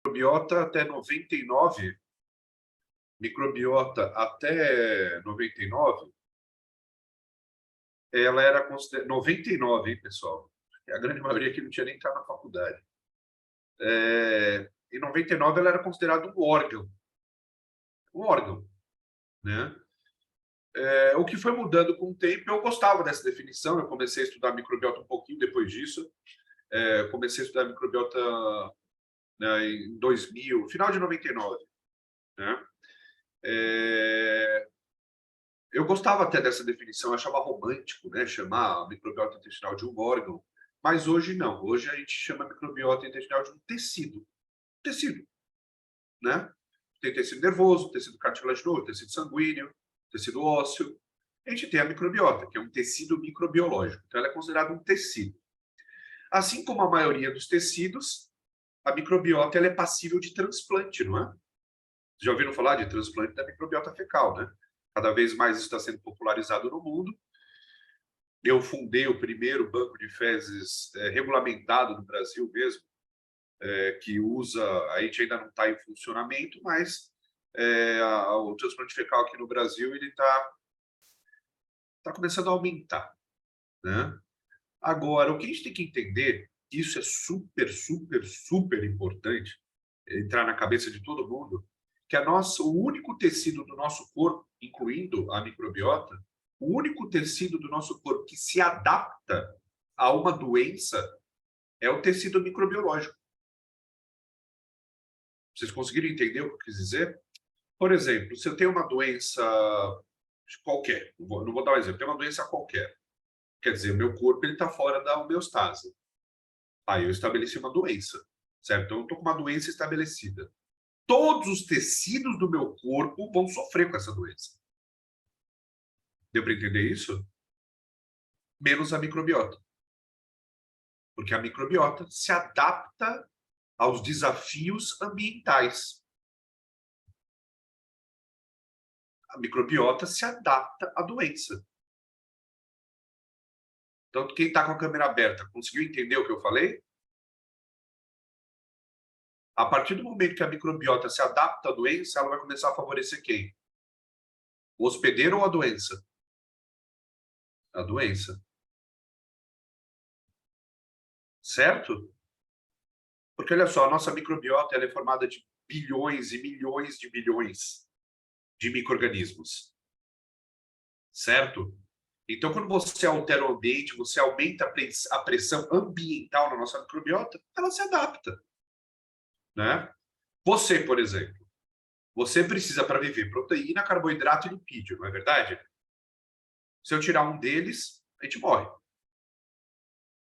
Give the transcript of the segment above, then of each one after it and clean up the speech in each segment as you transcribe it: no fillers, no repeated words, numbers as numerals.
Microbiota até 99, microbiota até 99, ela era considerada 99, hein, pessoal? A grande maioria aqui não tinha nem entrado na faculdade. Em 99 ela era considerada um órgão, né? O que foi mudando com o tempo, eu gostava dessa definição, eu comecei a estudar microbiota um pouquinho depois disso, comecei a estudar microbiota, né, em 2000, final de 99, né? Eu gostava até dessa definição, eu achava romântico, né, chamar a microbiota intestinal de um órgão, mas hoje não, hoje a gente chama a microbiota intestinal de um tecido, né? Tem tecido nervoso, tecido cartilaginoso, tecido sanguíneo, tecido ósseo. A gente tem a microbiota, que é um tecido microbiológico, então ela é considerada um tecido. Assim como a maioria dos tecidos, a microbiota ela é passível de transplante, não é? Já ouviram falar de transplante da microbiota fecal, né? Cada vez mais isso está sendo popularizado no mundo. Eu fundei o primeiro banco de fezes regulamentado no Brasil mesmo, que usa, a gente ainda não está em funcionamento, mas o transplante fecal aqui no Brasil ele tá começando a aumentar, né? Agora, o que a gente tem que entender, isso é super, super, super importante, entrar na cabeça de todo mundo, que o único tecido do nosso corpo, incluindo a microbiota, o único tecido do nosso corpo que se adapta a uma doença é o tecido microbiológico. Vocês conseguiram entender o que eu quis dizer? Por exemplo, se eu tenho uma doença qualquer, não vou dar um exemplo, eu tenho uma doença qualquer, quer dizer, o meu corpo está fora da homeostase. Aí eu estabeleci uma doença, certo? Então eu estou com uma doença estabelecida. Todos os tecidos do meu corpo vão sofrer com essa doença. Deu para entender isso? Menos a microbiota. Porque a microbiota se adapta aos desafios ambientais. A microbiota se adapta à doença. Então, quem está com a câmera aberta, conseguiu entender o que eu falei? A partir do momento que a microbiota se adapta à doença, ela vai começar a favorecer quem? O hospedeiro ou a doença? A doença. Certo? Porque, olha só, a nossa microbiota ela é formada de bilhões e milhões de bilhões de micro-organismos. Certo? Então, quando você altera o ambiente, você aumenta a pressão ambiental na nossa microbiota, ela se adapta. Né? Você, por exemplo, você precisa para viver proteína, carboidrato e lipídio, não é verdade? Se eu tirar um deles, a gente morre.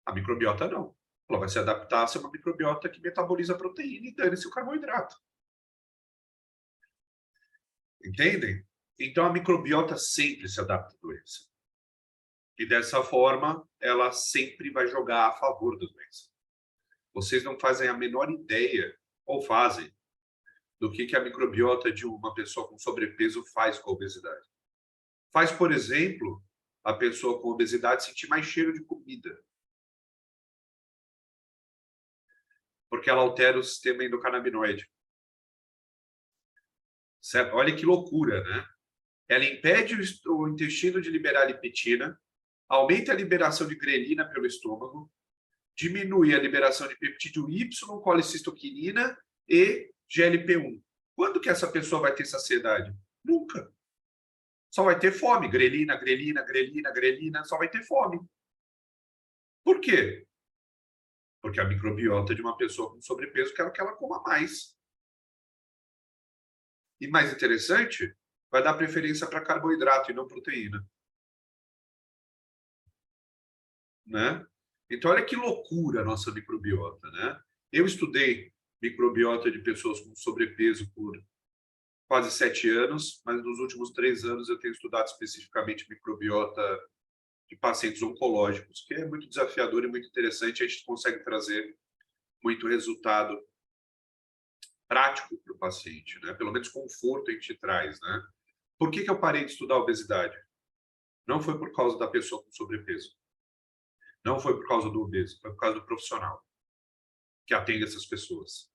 A microbiota não. Ela vai se adaptar a ser uma microbiota que metaboliza a proteína e dane-se o carboidrato. Entendem? Então a microbiota sempre se adapta à doença. E dessa forma, ela sempre vai jogar a favor da doença. Vocês não fazem a menor ideia, ou fazem, do que a microbiota de uma pessoa com sobrepeso faz com a obesidade. Faz, por exemplo, a pessoa com obesidade sentir mais cheiro de comida. Porque ela altera o sistema endocannabinoide. Certo? Olha que loucura, né? Ela impede o intestino de liberar lipetina, aumenta a liberação de grelina pelo estômago, diminui a liberação de peptídeo Y, colicistoquinina e GLP-1. Quando que essa pessoa vai ter saciedade? Nunca. Só vai ter fome. Grelina, grelina, grelina, grelina, só vai ter fome. Por quê? Porque a microbiota de uma pessoa com sobrepeso quer que ela coma mais. E mais interessante, vai dar preferência para carboidrato e não proteína. Né? Então, olha que loucura a nossa microbiota, né? Eu estudei microbiota de pessoas com sobrepeso por quase 7 anos, mas nos últimos 3 anos eu tenho estudado especificamente microbiota de pacientes oncológicos, que é muito desafiador e muito interessante. A gente consegue trazer muito resultado prático para o paciente, né? Pelo menos conforto a gente traz, né? Por que eu parei de estudar obesidade? Não foi por causa da pessoa com sobrepeso. Não foi por causa do obeso, foi por causa do profissional que atende essas pessoas.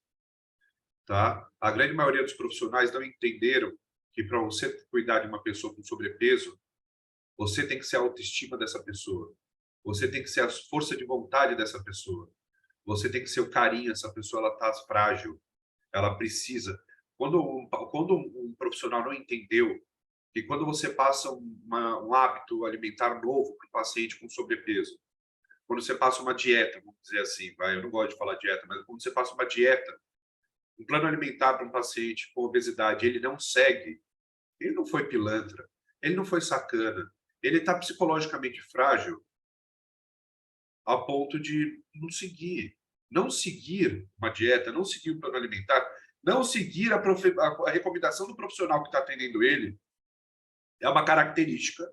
tá? A grande maioria dos profissionais não entenderam que para você cuidar de uma pessoa com sobrepeso, você tem que ser a autoestima dessa pessoa. Você tem que ser a força de vontade dessa pessoa. Você tem que ser o carinho, essa pessoa ela está frágil, ela precisa. Quando um profissional não entendeu que quando você passa um hábito alimentar novo para o paciente com sobrepeso, quando você passa uma dieta, vamos dizer assim, vai, eu não gosto de falar dieta, mas quando você passa uma dieta, um plano alimentar para um paciente com obesidade, ele não segue, ele não foi pilantra, ele não foi sacana, ele está psicologicamente frágil a ponto de não seguir uma dieta, não seguir um plano alimentar, não seguir a recomendação do profissional que está atendendo ele, é uma característica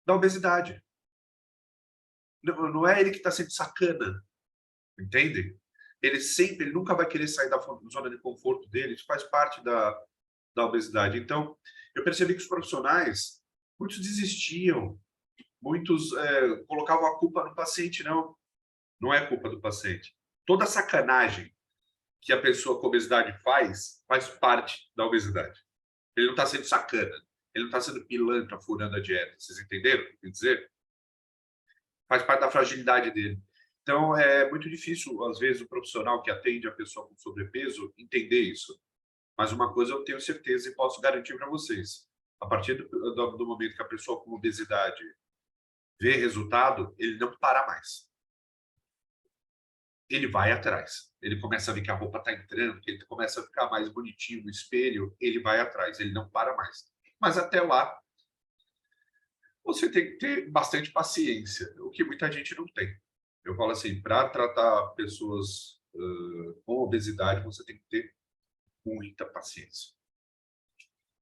da obesidade. Não, não é ele que está sendo sacana, entende? Ele nunca vai querer sair da zona de conforto dele, isso faz parte da obesidade. Então, eu percebi que os profissionais, muitos desistiam, muitos colocavam a culpa no paciente. Não, não é culpa do paciente. Toda sacanagem que a pessoa com obesidade faz parte da obesidade. Ele não está sendo sacana, ele não está sendo pilantra furando a dieta. Vocês entenderam o que eu quis dizer? Faz parte da fragilidade dele. Então, é muito difícil, às vezes, o profissional que atende a pessoa com sobrepeso entender isso. Mas uma coisa eu tenho certeza e posso garantir para vocês. A partir do momento que a pessoa com obesidade vê resultado, ele não para mais. Ele vai atrás. Ele começa a ver que a roupa está entrando, que ele começa a ficar mais bonitinho no espelho, ele vai atrás, ele não para mais. Mas até lá, você tem que ter bastante paciência, o que muita gente não tem. Eu falo assim, para tratar pessoas com obesidade, você tem que ter muita paciência,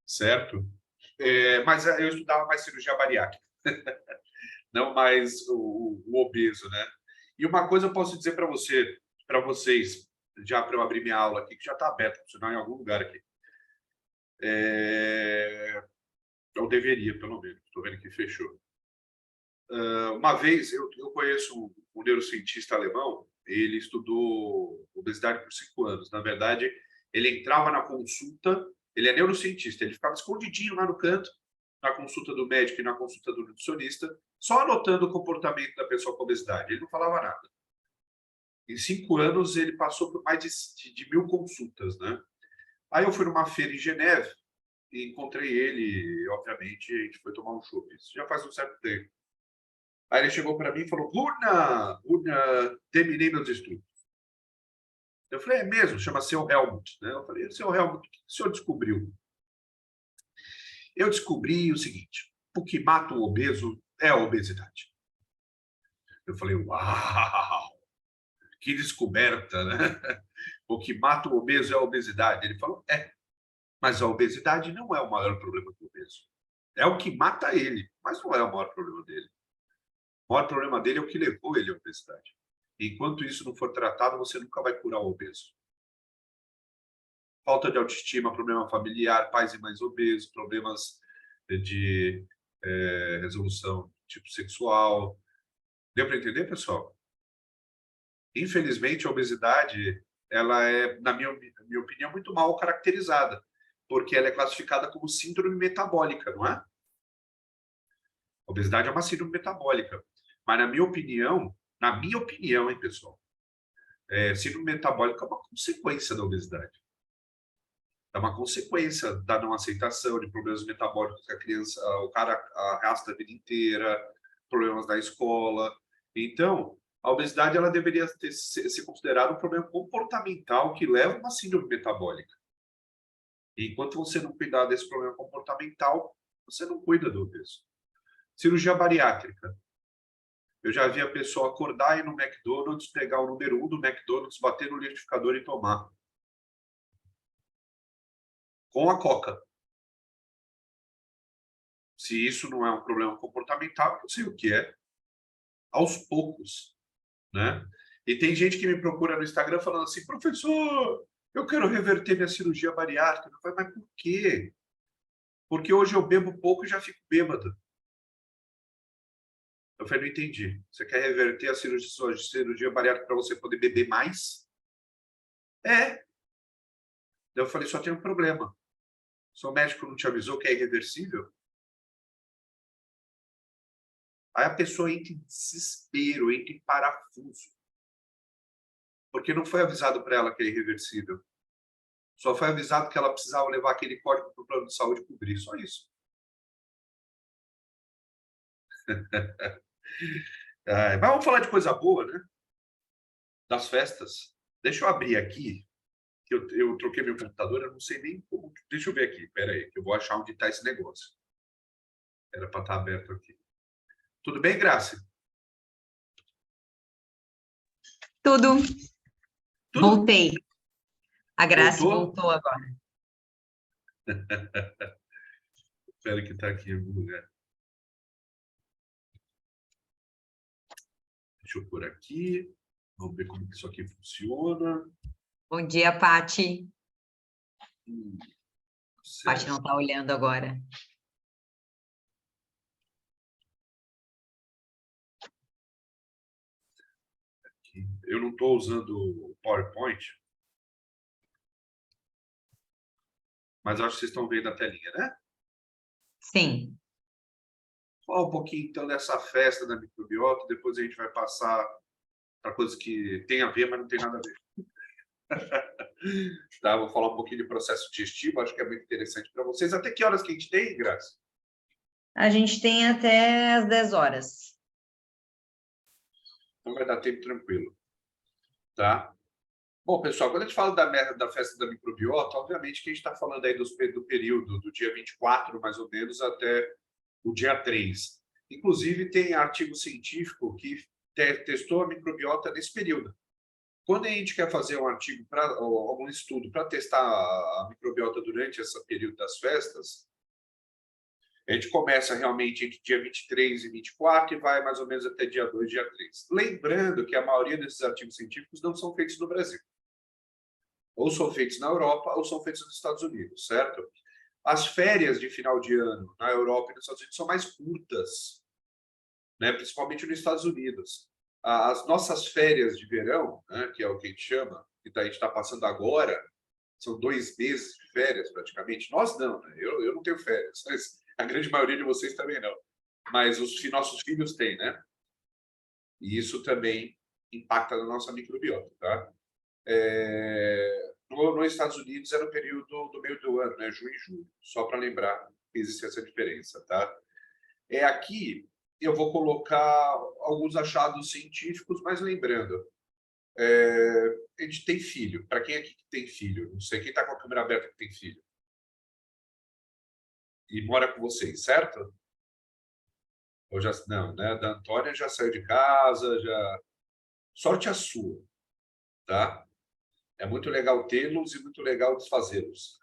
certo? Mas eu estudava mais cirurgia bariátrica, não mais o obeso, né? E uma coisa eu posso dizer para vocês, já para eu abrir minha aula aqui, que já está aberta, funcionar em algum lugar aqui. Eu deveria, pelo menos, estou vendo que fechou. Uma vez, eu conheço um neurocientista alemão, ele estudou obesidade por 5 anos. Na verdade, ele entrava na consulta, ele é neurocientista, ele ficava escondidinho lá no canto, na consulta do médico e na consulta do nutricionista, só anotando o comportamento da pessoa com obesidade. Ele não falava nada. Em 5 anos, ele passou por mais de 1.000 consultas, né? Aí eu fui numa feira em Geneve e encontrei ele, e, obviamente, a gente foi tomar um chopp. Isso já faz um certo tempo. Aí ele chegou para mim e falou: Runa, terminei meus estudos. Eu falei: é mesmo? Chama seu Helmut, né? Eu falei: seu Helmut, o que o senhor descobriu? Eu descobri o seguinte: o que mata o obeso é a obesidade. Eu falei: uau, que descoberta, né? O que mata o obeso é a obesidade. Ele falou: mas a obesidade não é o maior problema do obeso. É o que mata ele, mas não é o maior problema dele. O maior problema dele é o que levou ele à obesidade. Enquanto isso não for tratado, você nunca vai curar o obeso. Falta de autoestima, problema familiar, pais e mães obesos, problemas de resolução tipo sexual. Deu para entender, pessoal? Infelizmente, a obesidade, ela é, na minha opinião, muito mal caracterizada, porque ela é classificada como síndrome metabólica, não é? A obesidade é uma síndrome metabólica. Mas, na minha opinião, hein, pessoal, síndrome metabólica é uma consequência da obesidade. É uma consequência da não aceitação de problemas metabólicos que a criança, o cara arrasta a vida inteira, problemas da escola. Então, a obesidade ela deveria ser considerada um problema comportamental que leva a uma síndrome metabólica. E enquanto você não cuidar desse problema comportamental, você não cuida do obeso. Cirurgia bariátrica. Eu já vi a pessoa acordar e ir no McDonald's, pegar o número 1 do McDonald's, bater no liquidificador e tomar. Com a Coca. Se isso não é um problema comportamental, eu não sei o que é. Aos poucos, né? E tem gente que me procura no Instagram falando assim: professor, eu quero reverter minha cirurgia bariátrica. Eu falei: mas por quê? Porque hoje eu bebo pouco e já fico bêbado. Eu falei: não entendi. Você quer reverter a sua cirurgia bariátrica para você poder beber mais? É. Daí eu falei, só tem um problema. Seu médico não te avisou que é irreversível? Aí a pessoa entra em desespero, entra em parafuso. Porque não foi avisado para ela que é irreversível. Só foi avisado que ela precisava levar aquele código para o plano de saúde cobrir. Só isso. Mas vamos falar de coisa boa, né? Das festas. Deixa eu abrir aqui, que eu troquei meu computador, eu não sei nem como. Deixa eu ver aqui, pera aí, que eu vou achar onde está esse negócio. Era para estar aberto aqui. Tudo bem, Graça? Tudo. Tudo? Voltei. A Grace Voltou? voltou agora. Espera que está aqui em algum lugar. Deixa eu pôr aqui. Vamos ver como que isso aqui funciona. Bom dia, Pati. Pati Certo. não está olhando agora. Eu não estou usando o PowerPoint, mas acho que vocês estão vendo a telinha, né? Sim. Fala um pouquinho, então, dessa festa da microbiota, depois a gente vai passar para coisas que tem a ver, mas não tem nada a ver. Tá, vou falar um pouquinho de processo digestivo, acho que é muito interessante para vocês. Até que horas que a gente tem, Graça? A gente tem até as 10 horas. Então vai dar tempo tranquilo. Tá? Bom, pessoal, quando a gente fala da festa da microbiota, obviamente que a gente está falando aí do período do dia 24, mais ou menos, até o dia 3. Inclusive, tem artigo científico que testou a microbiota nesse período. Quando a gente quer fazer um artigo, ou algum estudo para testar a microbiota durante esse período das festas, a gente começa realmente entre dia 23 e 24 e vai mais ou menos até dia 2, dia 3. Lembrando que a maioria desses artigos científicos não são feitos no Brasil. Ou são feitos na Europa ou são feitos nos Estados Unidos, certo? As férias de final de ano na Europa e nos Estados Unidos são mais curtas, né? Principalmente nos Estados Unidos. As nossas férias de verão, né, que é o que a gente chama, que a gente está passando agora, são 2 meses de férias praticamente. Nós não, né? Eu não tenho férias, mas a grande maioria de vocês também não. Mas os nossos filhos têm, né? E isso também impacta na nossa microbiota, tá? Nos Estados Unidos era o período do meio do ano, né? Junho e julho, só para lembrar que existe essa diferença, tá? Aqui eu vou colocar alguns achados científicos, mas lembrando, a gente tem filho. Para quem aqui que tem filho? Não sei, quem está com a câmera aberta que tem filho? E mora com vocês, certo? Ou já, não, né? Da Antônia já saiu de casa, já... Sorte a sua, tá? É muito legal tê-los e muito legal desfazê-los.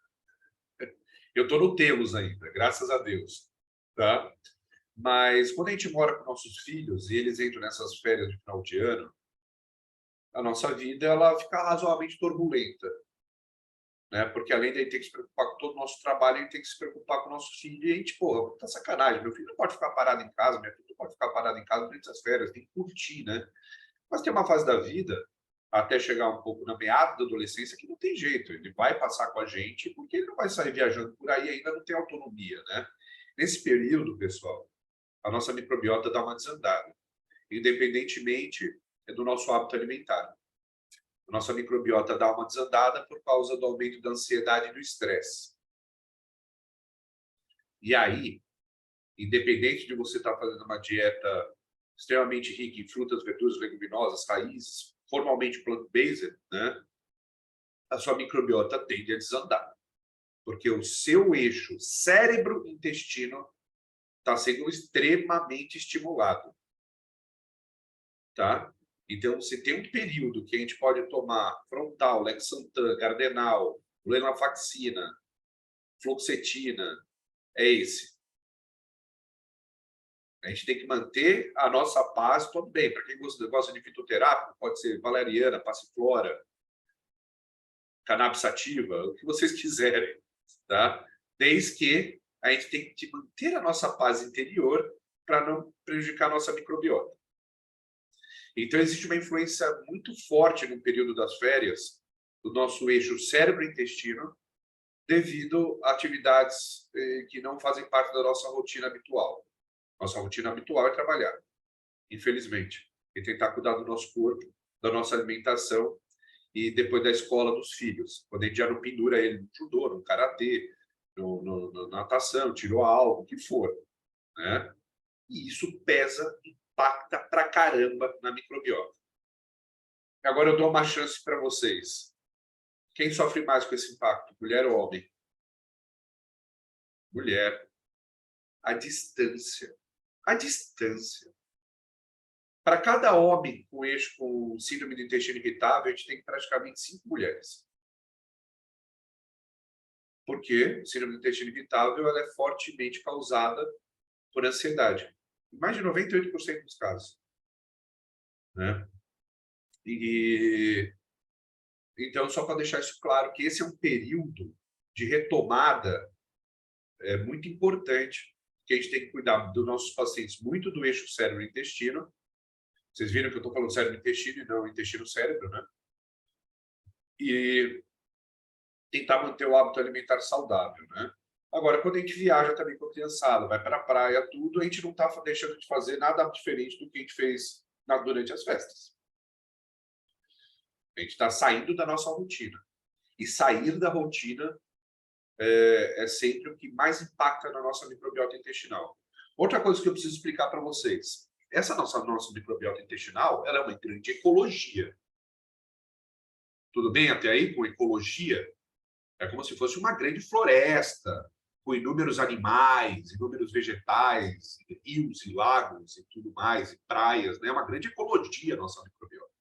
Eu estou no tê-los ainda, graças a Deus, tá? Mas quando a gente mora com nossos filhos e eles entram nessas férias de final de ano, a nossa vida ela fica razoavelmente turbulenta, né? Porque além de a gente ter que se preocupar com todo o nosso trabalho, a gente tem que se preocupar com o nosso filho e a gente, porra, tá sacanagem, meu filho não pode ficar parado em casa, minha filha não pode ficar parada em casa durante as férias, tem que curtir, né? Mas tem uma fase da vida, até chegar um pouco na meada da adolescência, que não tem jeito, ele vai passar com a gente, porque ele não vai sair viajando por aí, ainda não tem autonomia, né? Nesse período, pessoal, a nossa microbiota dá uma desandada, independentemente do nosso hábito alimentar. A nossa microbiota dá uma desandada por causa do aumento da ansiedade e do estresse. E aí, independente de você estar fazendo uma dieta extremamente rica em frutas, verduras, leguminosas, raízes, formalmente plant-based, né? A sua microbiota tende a desandar. Porque o seu eixo cérebro-intestino está sendo extremamente estimulado. Tá? Então, se tem um período que a gente pode tomar frontal, lexantan, gardenal, levofloxacina, fluoxetina, é esse. A gente tem que manter a nossa paz todo bem. Para quem gosta de fitoterápico, pode ser valeriana, passiflora, cannabis sativa, o que vocês quiserem, tá? Desde que a gente tem que manter a nossa paz interior para não prejudicar a nossa microbiota. Então, existe uma influência muito forte no período das férias do nosso eixo cérebro-intestino devido a atividades que não fazem parte da nossa rotina habitual. Nossa rotina habitual é trabalhar, infelizmente, e tentar cuidar do nosso corpo, da nossa alimentação e depois da escola dos filhos. Quando a gente já não pendura ele no judô, no karatê, na natação, tirou algo, o que for, né? E isso pesa, impacta pra caramba na microbiota. Agora eu dou uma chance para vocês. Quem sofre mais com esse impacto, mulher ou homem? Mulher. A distância. A distância. Para cada homem com eixo com síndrome do intestino irritável, a gente tem praticamente 5 mulheres. Porque síndrome do intestino irritável ela é fortemente causada por ansiedade. Em mais de 98% dos casos. Né? Então, só para deixar isso claro, que esse é um período de retomada muito importante, que a gente tem que cuidar dos nossos pacientes muito do eixo cérebro-intestino. Vocês viram que eu estou falando cérebro-intestino e não intestino-cérebro, né? E tentar manter o hábito alimentar saudável, né? Agora, quando a gente viaja também com a criançada, vai para a praia, tudo, a gente não está deixando de fazer nada diferente do que a gente fez durante as festas. A gente está saindo da nossa rotina. E sair da rotina é sempre o que mais impacta na nossa microbiota intestinal. Outra coisa que eu preciso explicar para vocês. Essa nossa microbiota intestinal, ela é uma grande ecologia. Tudo bem até aí com ecologia? É como se fosse uma grande floresta, com inúmeros animais, inúmeros vegetais, rios e lagos e tudo mais, e praias, né? É uma grande ecologia a nossa microbiota.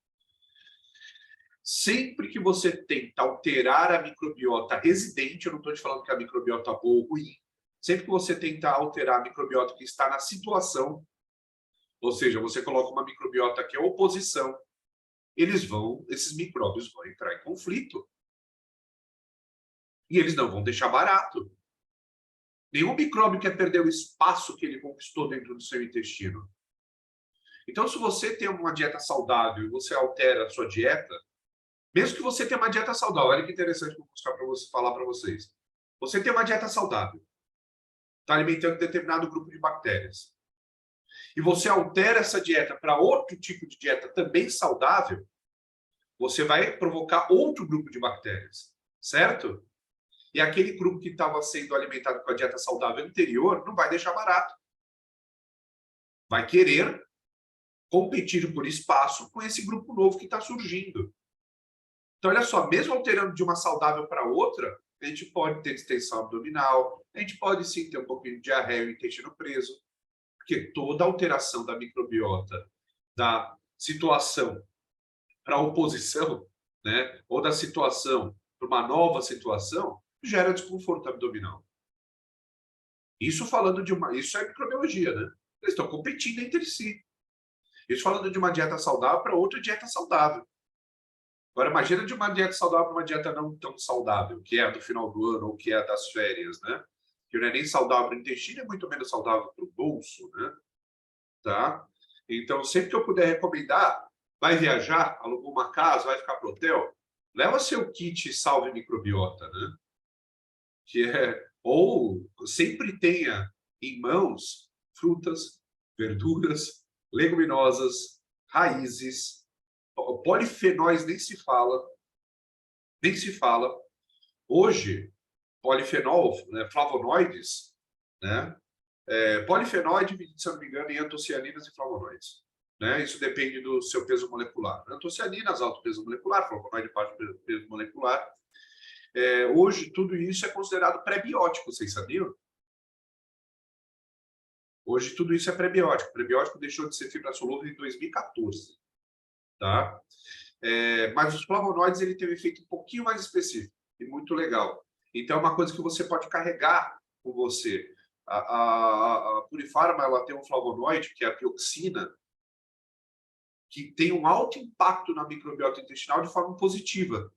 Sempre que você tenta alterar a microbiota residente, eu não estou te falando que a microbiota é boa ou ruim, sempre que você tenta alterar a microbiota que está na situação, ou seja, você coloca uma microbiota que é oposição, esses micróbios vão entrar em conflito. E eles não vão deixar barato. Nenhum micróbio quer perder o espaço que ele conquistou dentro do seu intestino. Então, se você tem uma dieta saudável e você altera a sua dieta, mesmo que você tenha uma dieta saudável, olha que interessante que eu vou mostrar para você, falar para vocês. Você tem uma dieta saudável, está alimentando determinado grupo de bactérias. E você altera essa dieta para outro tipo de dieta também saudável, você vai provocar outro grupo de bactérias, certo? E aquele grupo que estava sendo alimentado com a dieta saudável anterior não vai deixar barato. Vai querer competir por espaço com esse grupo novo que está surgindo. Então, olha só, mesmo alterando de uma saudável para outra, a gente pode ter distensão abdominal, a gente pode sim ter um pouquinho de diarreia e intestino preso, porque toda alteração da microbiota, da situação para oposição, né, ou da situação para uma nova situação, gera desconforto abdominal. Isso falando isso é microbiologia, né? Eles estão competindo entre si. Isso falando de uma dieta saudável para outra dieta saudável. Agora, imagina de uma dieta saudável para uma dieta não tão saudável, que é a do final do ano ou que é a das férias, né? Que não é nem saudável para o intestino, é muito menos saudável para o bolso, né? Tá? Então, sempre que eu puder recomendar, vai viajar, alugou uma casa, vai ficar para o hotel, leva seu kit salve microbiota, né? Ou sempre tenha em mãos frutas, verduras, leguminosas, raízes, polifenóis nem se fala, nem se fala. Hoje, polifenol, né, flavonoides, né? Polifenol é dividido, se eu não me engano, em antocianinas e flavonoides. Né? Isso depende do seu peso molecular. Antocianinas, alto peso molecular, flavonoide, baixo peso molecular. Hoje, tudo isso é considerado pré-biótico, vocês sabiam? Hoje, tudo isso é pré-biótico. O pré-biótico deixou de ser fibra solúvel em 2014. Tá? Mas os flavonoides ele tem um efeito um pouquinho mais específico e muito legal. Então, é uma coisa que você pode carregar com você. A Purifarma ela tem um flavonoide, que é a pioxina, que tem um alto impacto na microbiota intestinal de forma positiva.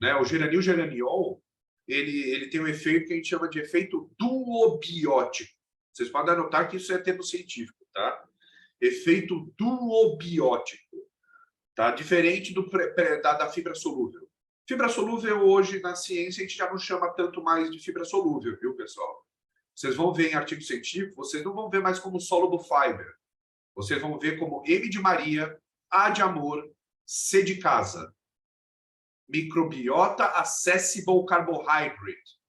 Né? O geraniol, ele tem um efeito que a gente chama de efeito duobiótico. Vocês podem anotar que isso é termo científico, tá? Efeito duobiótico, tá? Diferente da fibra solúvel. Fibra solúvel hoje na ciência a gente já não chama tanto mais de fibra solúvel, viu, pessoal? Vocês vão ver em artigo científico, vocês não vão ver mais como soluble fiber. Vocês vão ver como M de Maria, A de amor, C de casa. Microbiota accessible carbohydrate.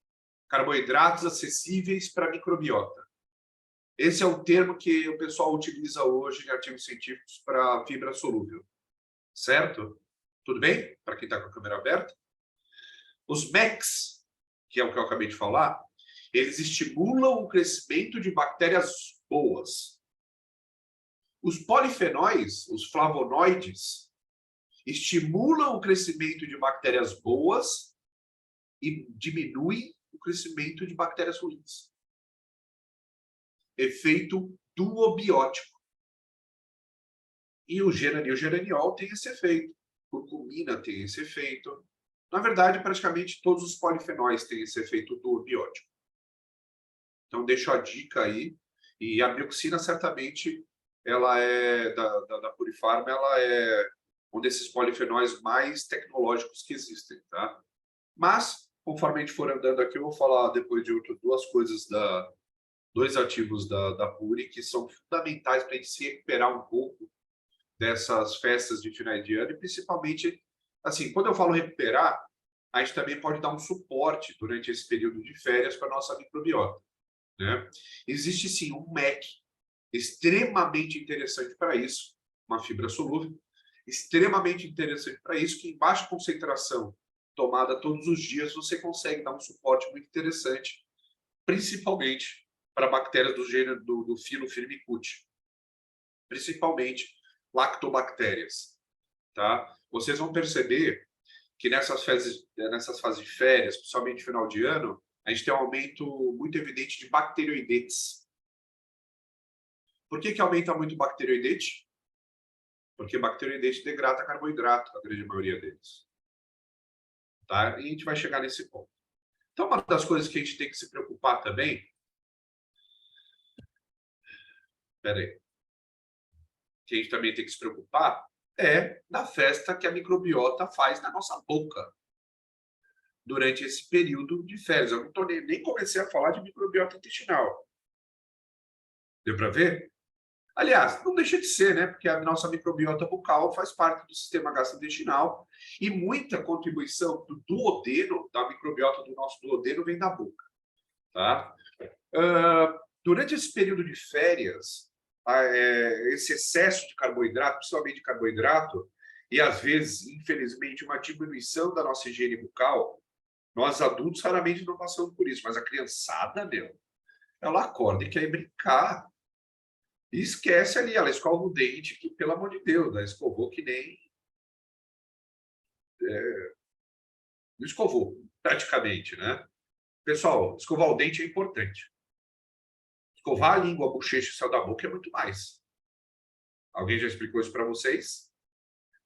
Carboidratos acessíveis para microbiota. Esse é o termo que o pessoal utiliza hoje em artigos científicos para fibra solúvel. Certo? Tudo bem? Para quem está com a câmera aberta. Os MECs, que é o que eu acabei de falar, eles estimulam o crescimento de bactérias boas. Os polifenóis, os flavonoides, estimulam o crescimento de bactérias boas e diminuem o crescimento de bactérias ruins. Efeito duobiótico. E o geraniol tem esse efeito. Curcumina tem esse efeito. Na verdade, praticamente todos os polifenóis têm esse efeito duobiótico. Então, deixo a dica aí. E a bioxina, certamente, ela é da Purifarma, ela é um desses polifenóis mais tecnológicos que existem, tá? Mas, conforme a gente for andando aqui, eu vou falar depois de dois ativos da Puri que são fundamentais para a gente se recuperar um pouco dessas festas de finais de ano e principalmente, assim, quando eu falo recuperar, a gente também pode dar um suporte durante esse período de férias para a nossa microbiota, né? Existe sim um MEC extremamente interessante para isso, uma fibra solúvel, extremamente interessante para isso, que em baixa concentração, tomada todos os dias, você consegue dar um suporte muito interessante, principalmente para bactérias do gênero do filo Firmicutes, principalmente lactobactérias, tá? Vocês vão perceber que nessas fases de férias, principalmente no final de ano, a gente tem um aumento muito evidente de bacteroidetes. Por que aumenta muito o bacteroidete? Porque bacteroidete degrada carboidrato, a grande maioria deles. Tá? E a gente vai chegar nesse ponto. Então, uma das coisas que a gente tem que se preocupar também... Espera aí. Que a gente também tem que se preocupar é da festa que a microbiota faz na nossa boca durante esse período de férias. Eu não nem comecei a falar de microbiota intestinal. Deu para ver? Aliás, não deixa de ser, né? Porque a nossa microbiota bucal faz parte do sistema gastrointestinal e muita contribuição do duodeno, da microbiota do nosso duodeno, vem da boca. Tá? Durante esse período de férias, esse excesso de carboidrato, principalmente de carboidrato, e às vezes, infelizmente, uma diminuição da nossa higiene bucal, nós adultos raramente não passamos por isso, mas a criançada, ela acorda e quer brincar. E esquece ali, ela escova o dente, que, pelo amor de Deus, ela escovou que nem... não escovou, praticamente, né? Pessoal, escovar o dente é importante. Escovar a língua, a bochecha e o céu da boca é muito mais. Alguém já explicou isso para vocês?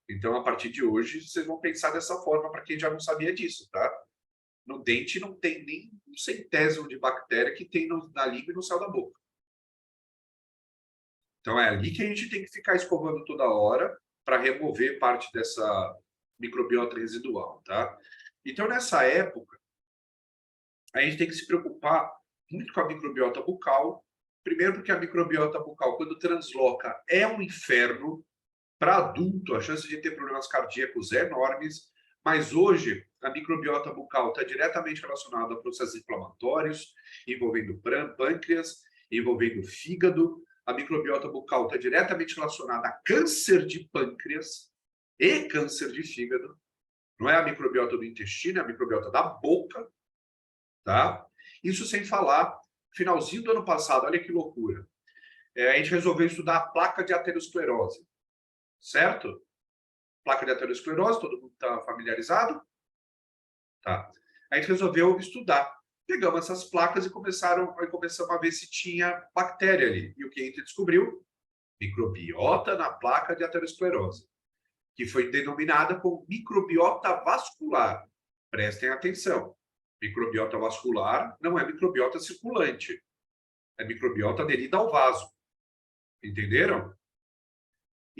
Então, a partir de hoje, vocês vão pensar dessa forma para quem já não sabia disso, tá? No dente não tem nem um centésimo de bactéria que tem na língua e no céu da boca. Então, é ali que a gente tem que ficar escovando toda hora para remover parte dessa microbiota residual, tá? Então, nessa época, a gente tem que se preocupar muito com a microbiota bucal. Primeiro porque a microbiota bucal, quando transloca, é um inferno. Para adulto, a chance de ter problemas cardíacos é enormes, mas hoje a microbiota bucal está diretamente relacionada a processos inflamatórios, envolvendo pâncreas, envolvendo fígado. A microbiota bucal está diretamente relacionada a câncer de pâncreas e câncer de fígado. Não é a microbiota do intestino, é a microbiota da boca, tá? Isso sem falar, finalzinho do ano passado, olha que loucura. A gente resolveu estudar a placa de aterosclerose. Certo? Placa de aterosclerose, todo mundo está familiarizado? Tá. A gente resolveu estudar. Pegamos essas placas e começamos a ver se tinha bactéria ali. E o que a gente descobriu? Microbiota na placa de aterosclerose, que foi denominada como microbiota vascular. Prestem atenção. Microbiota vascular não é microbiota circulante. É microbiota aderida ao vaso. Entenderam?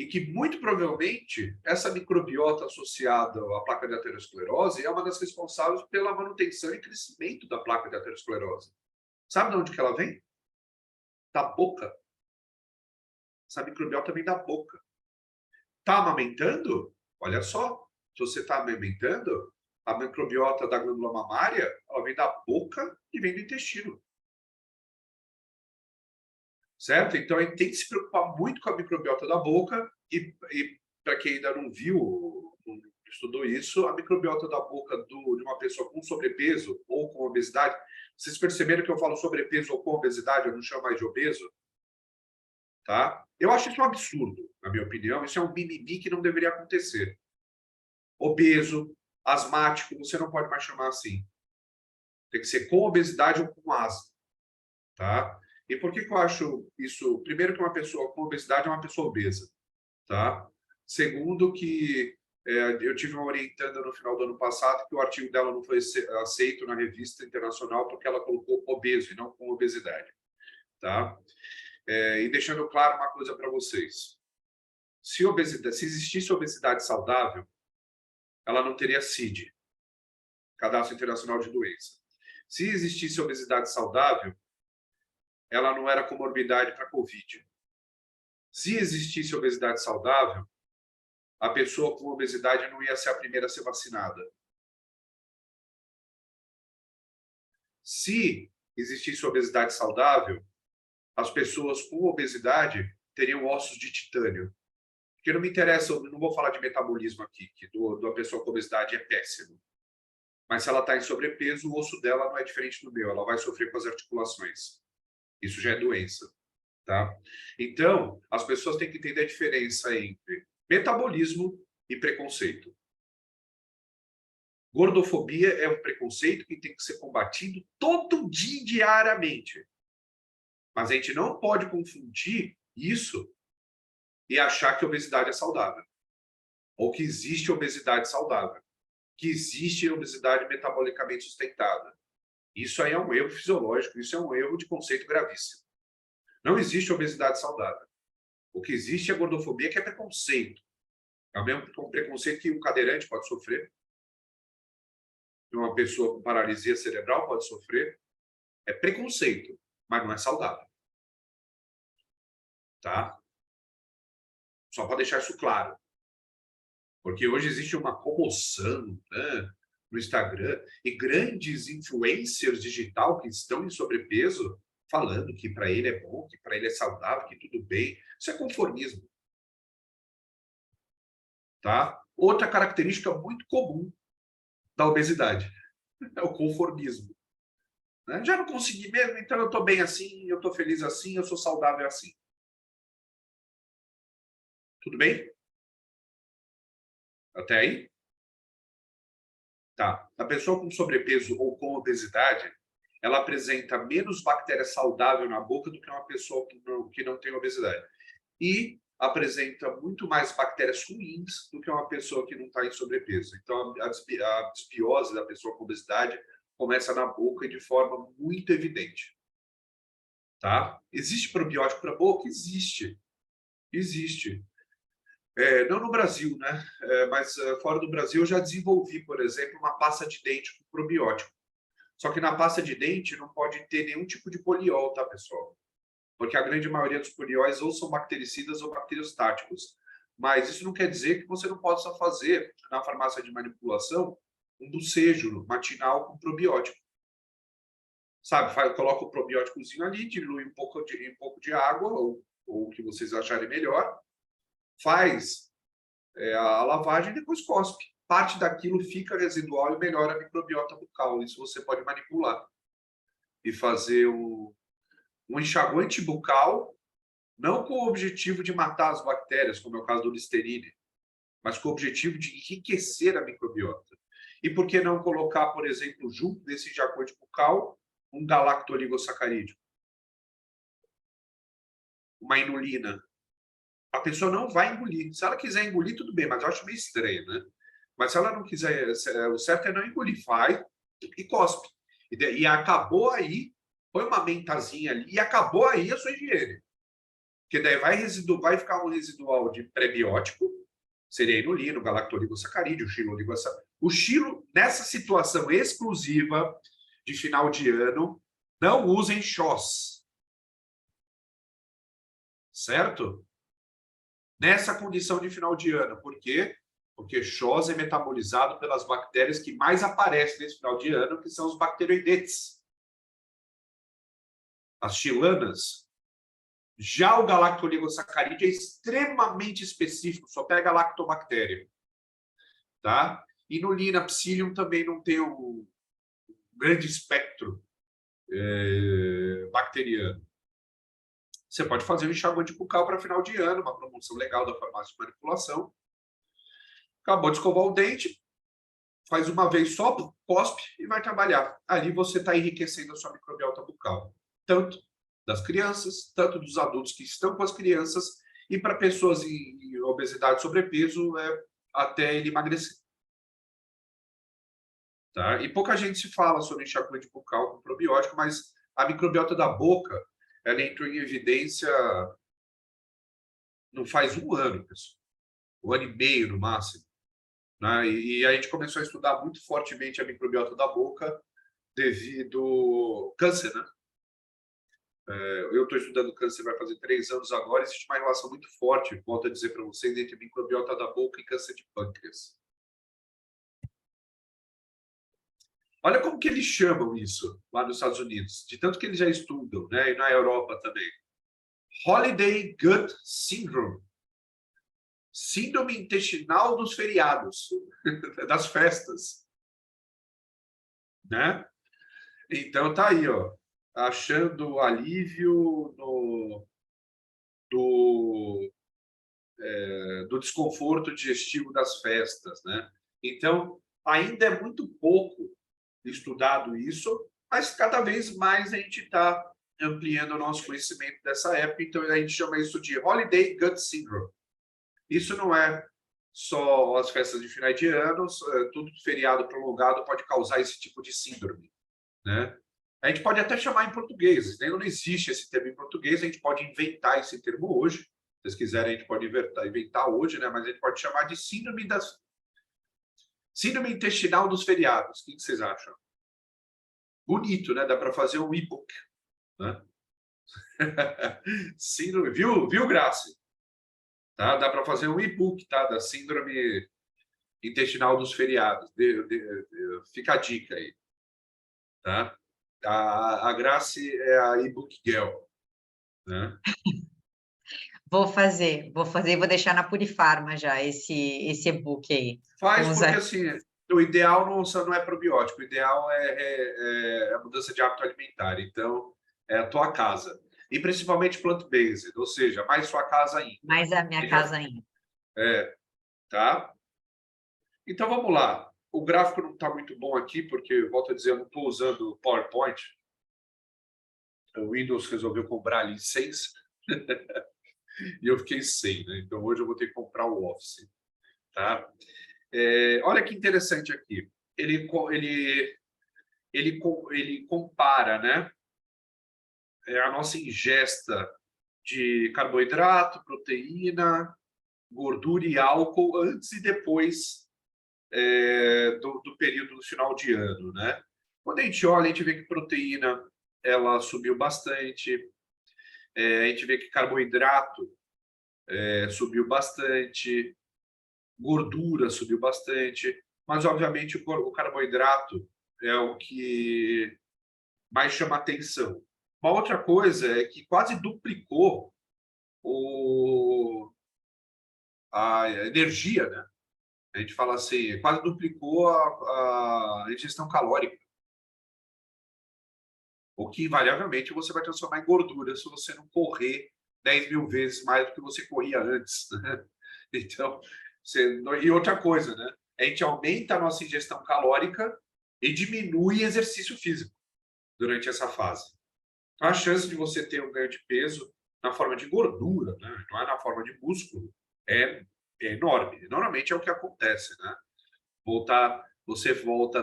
e que, muito provavelmente, essa microbiota associada à placa de aterosclerose é uma das responsáveis pela manutenção e crescimento da placa de aterosclerose. Sabe de onde que ela vem? Da boca. Essa microbiota vem da boca. Está amamentando? Olha só, se você está amamentando, a microbiota da glândula mamária, ela vem da boca e vem do intestino. Certo? Então, a gente tem que se preocupar muito com a microbiota da boca e para quem ainda não viu, não estudou isso, a microbiota da boca de uma pessoa com sobrepeso ou com obesidade, vocês perceberam que eu falo sobrepeso ou com obesidade, eu não chamo mais de obeso? Tá? Eu acho isso um absurdo, na minha opinião. Isso é um mimimi que não deveria acontecer. Obeso, asmático, você não pode mais chamar assim. Tem que ser com obesidade ou com asma. Tá? E por que eu acho isso? Primeiro, que uma pessoa com obesidade é uma pessoa obesa. Tá? Segundo, que eu tive uma orientanda no final do ano passado que o artigo dela não foi aceito na revista internacional porque ela colocou obeso e não com obesidade. Tá? E deixando claro uma coisa para vocês. Se existisse obesidade saudável, ela não teria CID, Cadastro Internacional de Doença. Se existisse obesidade saudável, ela não era comorbidade para Covid. Se existisse obesidade saudável, a pessoa com obesidade não ia ser a primeira a ser vacinada. Se existisse obesidade saudável, as pessoas com obesidade teriam ossos de titânio. Porque não me interessa, eu não vou falar de metabolismo aqui, que da pessoa com obesidade é péssimo. Mas se ela está em sobrepeso, o osso dela não é diferente do meu, ela vai sofrer com as articulações. Isso já é doença. Tá? Então, as pessoas têm que entender a diferença entre metabolismo e preconceito. Gordofobia é um preconceito que tem que ser combatido todo dia, diariamente. Mas a gente não pode confundir isso e achar que a obesidade é saudável. Ou que existe obesidade saudável. Que existe obesidade metabolicamente sustentada. Isso aí é um erro fisiológico, isso é um erro de conceito gravíssimo. Não existe obesidade saudável. O que existe é gordofobia, que é preconceito. É o mesmo preconceito que um cadeirante pode sofrer, que uma pessoa com paralisia cerebral pode sofrer. É preconceito, mas não é saudável. Tá? Só para deixar isso claro. Porque hoje existe uma comoção, né, no Instagram e grandes influencers digital que estão em sobrepeso falando que para ele é bom, que para ele é saudável, que tudo bem. Isso é conformismo. Tá? Outra característica muito comum da obesidade é o conformismo. Né? Já não consegui mesmo, então eu estou bem assim, eu estou feliz assim, eu sou saudável assim. Tudo bem? Até aí? Tá. A pessoa com sobrepeso ou com obesidade, ela apresenta menos bactéria saudável na boca do que uma pessoa que não tem obesidade. E apresenta muito mais bactérias ruins do que uma pessoa que não está em sobrepeso. Então, a desbiose da pessoa com obesidade começa na boca e de forma muito evidente. Tá? Existe probiótico para a boca? Existe. Existe. Não no Brasil, né? Mas fora do Brasil eu já desenvolvi, por exemplo, uma pasta de dente com probiótico. Só que na pasta de dente não pode ter nenhum tipo de poliol, tá, pessoal? Porque a grande maioria dos polióis ou são bactericidas ou bacteriostáticos. Mas isso não quer dizer que você não possa fazer, na farmácia de manipulação, um bocejo matinal com probiótico. Sabe, coloca o probióticozinho ali, dilui um pouco de água, ou o que vocês acharem melhor, faz a lavagem e depois cospe. Parte daquilo fica residual e melhora a microbiota bucal. Isso você pode manipular. E fazer um enxaguante bucal, não com o objetivo de matar as bactérias, como é o caso do Listerine, mas com o objetivo de enriquecer a microbiota. E por que não colocar, por exemplo, junto desse enxaguante bucal, um galactooligosacarídeo? Uma inulina. A pessoa não vai engolir. Se ela quiser engolir, tudo bem, mas eu acho meio estranho, né? Mas se ela não quiser, o certo é não engolir, faz e cospe. E acabou aí, põe uma mentazinha ali e acabou aí a sua higiene. porque daí vai ficar um residual de prebiótico, seria a inulina, o galactooligosacarídeo, o xiloligosacarídeo. O xilo, nessa situação exclusiva de final de ano, não usem Xós. Certo? Nessa condição de final de ano. Por quê? Porque Xós é metabolizado pelas bactérias que mais aparecem nesse final de ano, que são os bacteroidetes. As xilanas. Já o galactooligosacarídeo é extremamente específico, só pega lactobactéria. Tá? Inulina, psyllium também não tem um grande espectro bacteriano. Você pode fazer um enxaguante bucal para final de ano, uma promoção legal da farmácia de manipulação. Acabou de escovar o dente, faz uma vez só, cospe e vai trabalhar. Ali você está enriquecendo a sua microbiota bucal. Tanto das crianças, tanto dos adultos que estão com as crianças, e para pessoas em obesidade e sobrepeso, até ele emagrecer. Tá? E pouca gente se fala sobre enxaguante bucal com probiótico, mas a microbiota da boca, ela entrou em evidência não faz um ano, pessoal. Um ano e meio, no máximo. Né? E a gente começou a estudar muito fortemente a microbiota da boca devido ao câncer, né? Eu estou estudando câncer, vai fazer 3 anos agora, existe uma relação muito forte, volto a dizer para vocês, entre microbiota da boca e câncer de pâncreas. Olha como que eles chamam isso lá nos Estados Unidos, de tanto que eles já estudam, né? E na Europa também. Holiday Gut Syndrome. Síndrome intestinal dos feriados, das festas. Né? Então tá aí, ó, achando alívio do desconforto digestivo das festas, né? Então, ainda é muito pouco estudado isso, mas cada vez mais a gente está ampliando o nosso conhecimento dessa época, então a gente chama isso de Holiday Gut Syndrome. Isso não é só as festas de finais de ano, tudo feriado prolongado pode causar esse tipo de síndrome, né? A gente pode até chamar em português, ainda não existe esse termo em português, a gente pode inventar esse termo hoje, se vocês quiserem a gente pode inventar hoje, né? Mas a gente pode chamar de síndrome intestinal dos feriados. O que vocês acham? Bonito, né? Dá para fazer um e-book, né? Síndrome, viu, Grace? Tá? Dá para fazer um e-book, tá? Da síndrome intestinal dos feriados. Fica a dica aí, tá? A Grace é a e-book girl, né? Vou fazer e vou deixar na Purifarma já esse e-book aí. Faz porque assim, o ideal não é probiótico, o ideal é a mudança de hábito alimentar. Então, é a tua casa. E principalmente plant-based, ou seja, mais sua casa ainda. Mais a minha casa ainda. Tá? Então vamos lá. O gráfico não está muito bom aqui, porque, volto a dizer, eu não estou usando o PowerPoint. O Windows resolveu cobrar licença e eu fiquei sem, né? Então hoje eu vou ter que comprar o Office. Tá? Olha que interessante aqui. Ele compara, né, a nossa ingesta de carboidrato, proteína, gordura e álcool antes e depois do período do final de ano, né? Quando a gente olha, a gente vê que proteína ela subiu bastante, a gente vê que carboidrato subiu bastante, gordura subiu bastante, mas obviamente o carboidrato é o que mais chama atenção. Uma outra coisa é que quase duplicou a energia, né? A gente fala assim, quase duplicou a ingestão calórica. O que, invariavelmente, você vai transformar em gordura se você não correr 10.000 vezes mais do que você corria antes. Né? Então, e outra coisa, né? A gente aumenta a nossa ingestão calórica e diminui exercício físico durante essa fase. Então, a chance de você ter um ganho de peso na forma de gordura, né? Não é na forma de músculo, é enorme. Normalmente é o que acontece, né? Você volta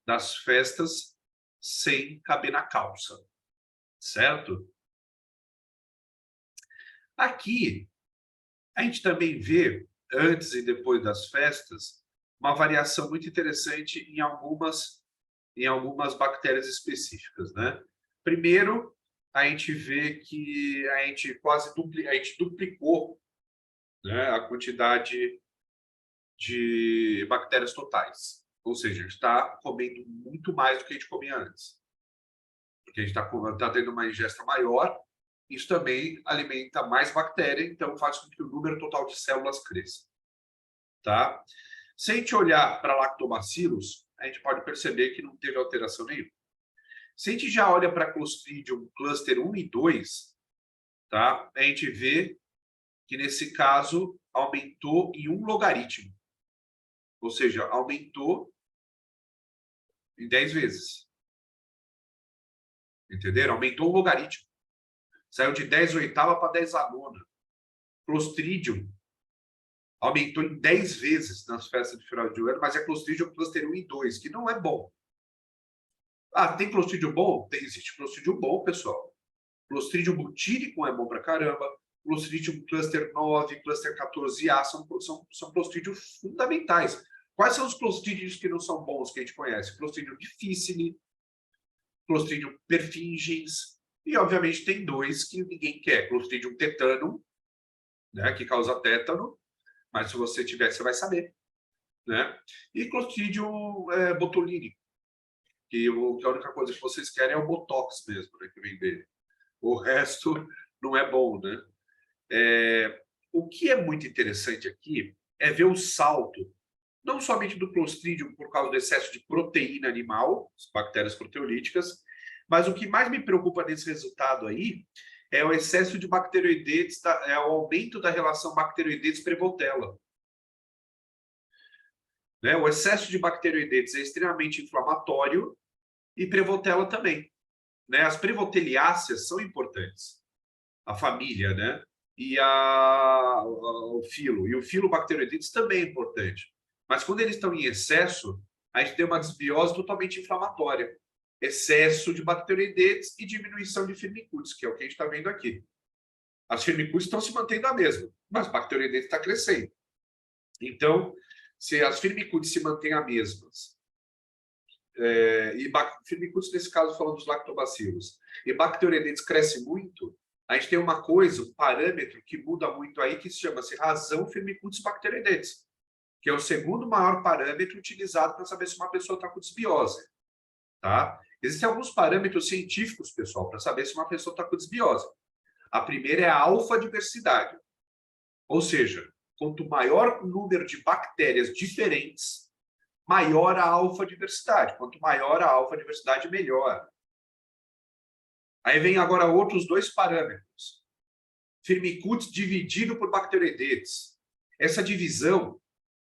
das festas sem caber na calça, certo? Aqui, a gente também vê, antes e depois das festas, uma variação muito interessante em algumas bactérias específicas, né? Primeiro, a gente vê que a gente duplicou, né, a quantidade de bactérias totais. Ou seja, a gente está comendo muito mais do que a gente comia antes. Porque a gente está tendo uma ingesta maior, isso também alimenta mais bactéria, então faz com que o número total de células cresça. Tá? Se a gente olhar para lactobacilos, a gente pode perceber que não teve alteração nenhuma. Se a gente já olha para Clostridium cluster 1 e 2, tá? A gente vê que nesse caso aumentou em um logaritmo. Ou seja, aumentou em 10 vezes. Entenderam? Aumentou o logaritmo. Saiu de 10 oitava para 10 a nona. Clostridium aumentou em 10 vezes nas festas de final de ano, mas é Clostridium cluster 1 e 2, que não é bom. Ah, tem Clostridium bom? Existe Clostridium bom, pessoal. Clostridium butírico é bom pra caramba. Clostridium cluster 9, cluster 14A são clostridios fundamentais. Quais são os clostridios que não são bons que a gente conhece? Clostridium difficile, Clostridium perfringens, e obviamente tem dois que ninguém quer. Clostridium tetanum, né, que causa tétano, mas se você tiver, você vai saber. Né? E Clostridium botulínico, que a única coisa que vocês querem é o botox mesmo, né, que vem dele. O resto não é bom, né? O que é muito interessante aqui é ver o salto, não somente do Clostridium por causa do excesso de proteína animal, as bactérias proteolíticas, mas o que mais me preocupa nesse resultado aí é o excesso de bacteroidetes, é o aumento da relação bacteroidetes-prevotella. Né? O excesso de bacteroidetes é extremamente inflamatório e prevotella também. Né? As prevoteliáceas são importantes. A família, né? E o filo. E o filo bacteroidetes também é importante. Mas quando eles estão em excesso, a gente tem uma desbiose totalmente inflamatória. Excesso de bacteroidetes e diminuição de firmicutes, que é o que a gente está vendo aqui. As firmicutes estão se mantendo a mesma, mas o bacteroidetes está crescendo. Então, se as firmicutes se mantêm a mesmas, e firmicutes, nesse caso, falando dos lactobacilos, e bacteroidetes cresce muito, a gente tem uma coisa, um parâmetro que muda muito aí, que se chama-se razão firmicutes bacteroidetes, que é o segundo maior parâmetro utilizado para saber se uma pessoa está com desbiose. Tá? Existem alguns parâmetros científicos, pessoal, para saber se uma pessoa está com desbiose. A primeira é a alfa-diversidade. Ou seja, quanto maior o número de bactérias diferentes, maior a alfa-diversidade. Quanto maior a alfa-diversidade, melhor. Aí vem agora outros dois parâmetros. Firmicutes dividido por bacteroidetes. Essa divisão,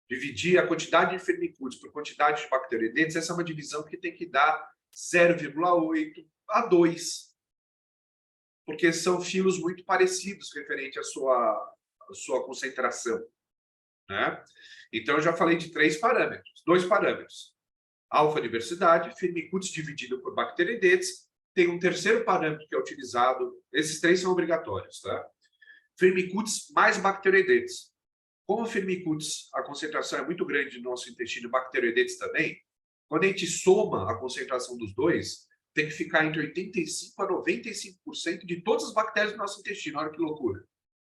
dividir a quantidade de firmicutes por quantidade de bacteroidetes, essa é uma divisão que tem que dar 0,8 a 2. Porque são filos muito parecidos referente à sua concentração. Né? Então, eu já falei de dois parâmetros. Alfa-diversidade, firmicutes dividido por bacteroidetes. Tem um terceiro parâmetro que é utilizado, esses três são obrigatórios, tá? Firmicutes mais bacteroidetes. Como firmicutes, a concentração é muito grande no nosso intestino, bacteroidetes também, quando a gente soma a concentração dos dois, tem que ficar entre 85% a 95% de todas as bactérias do nosso intestino. Olha que loucura.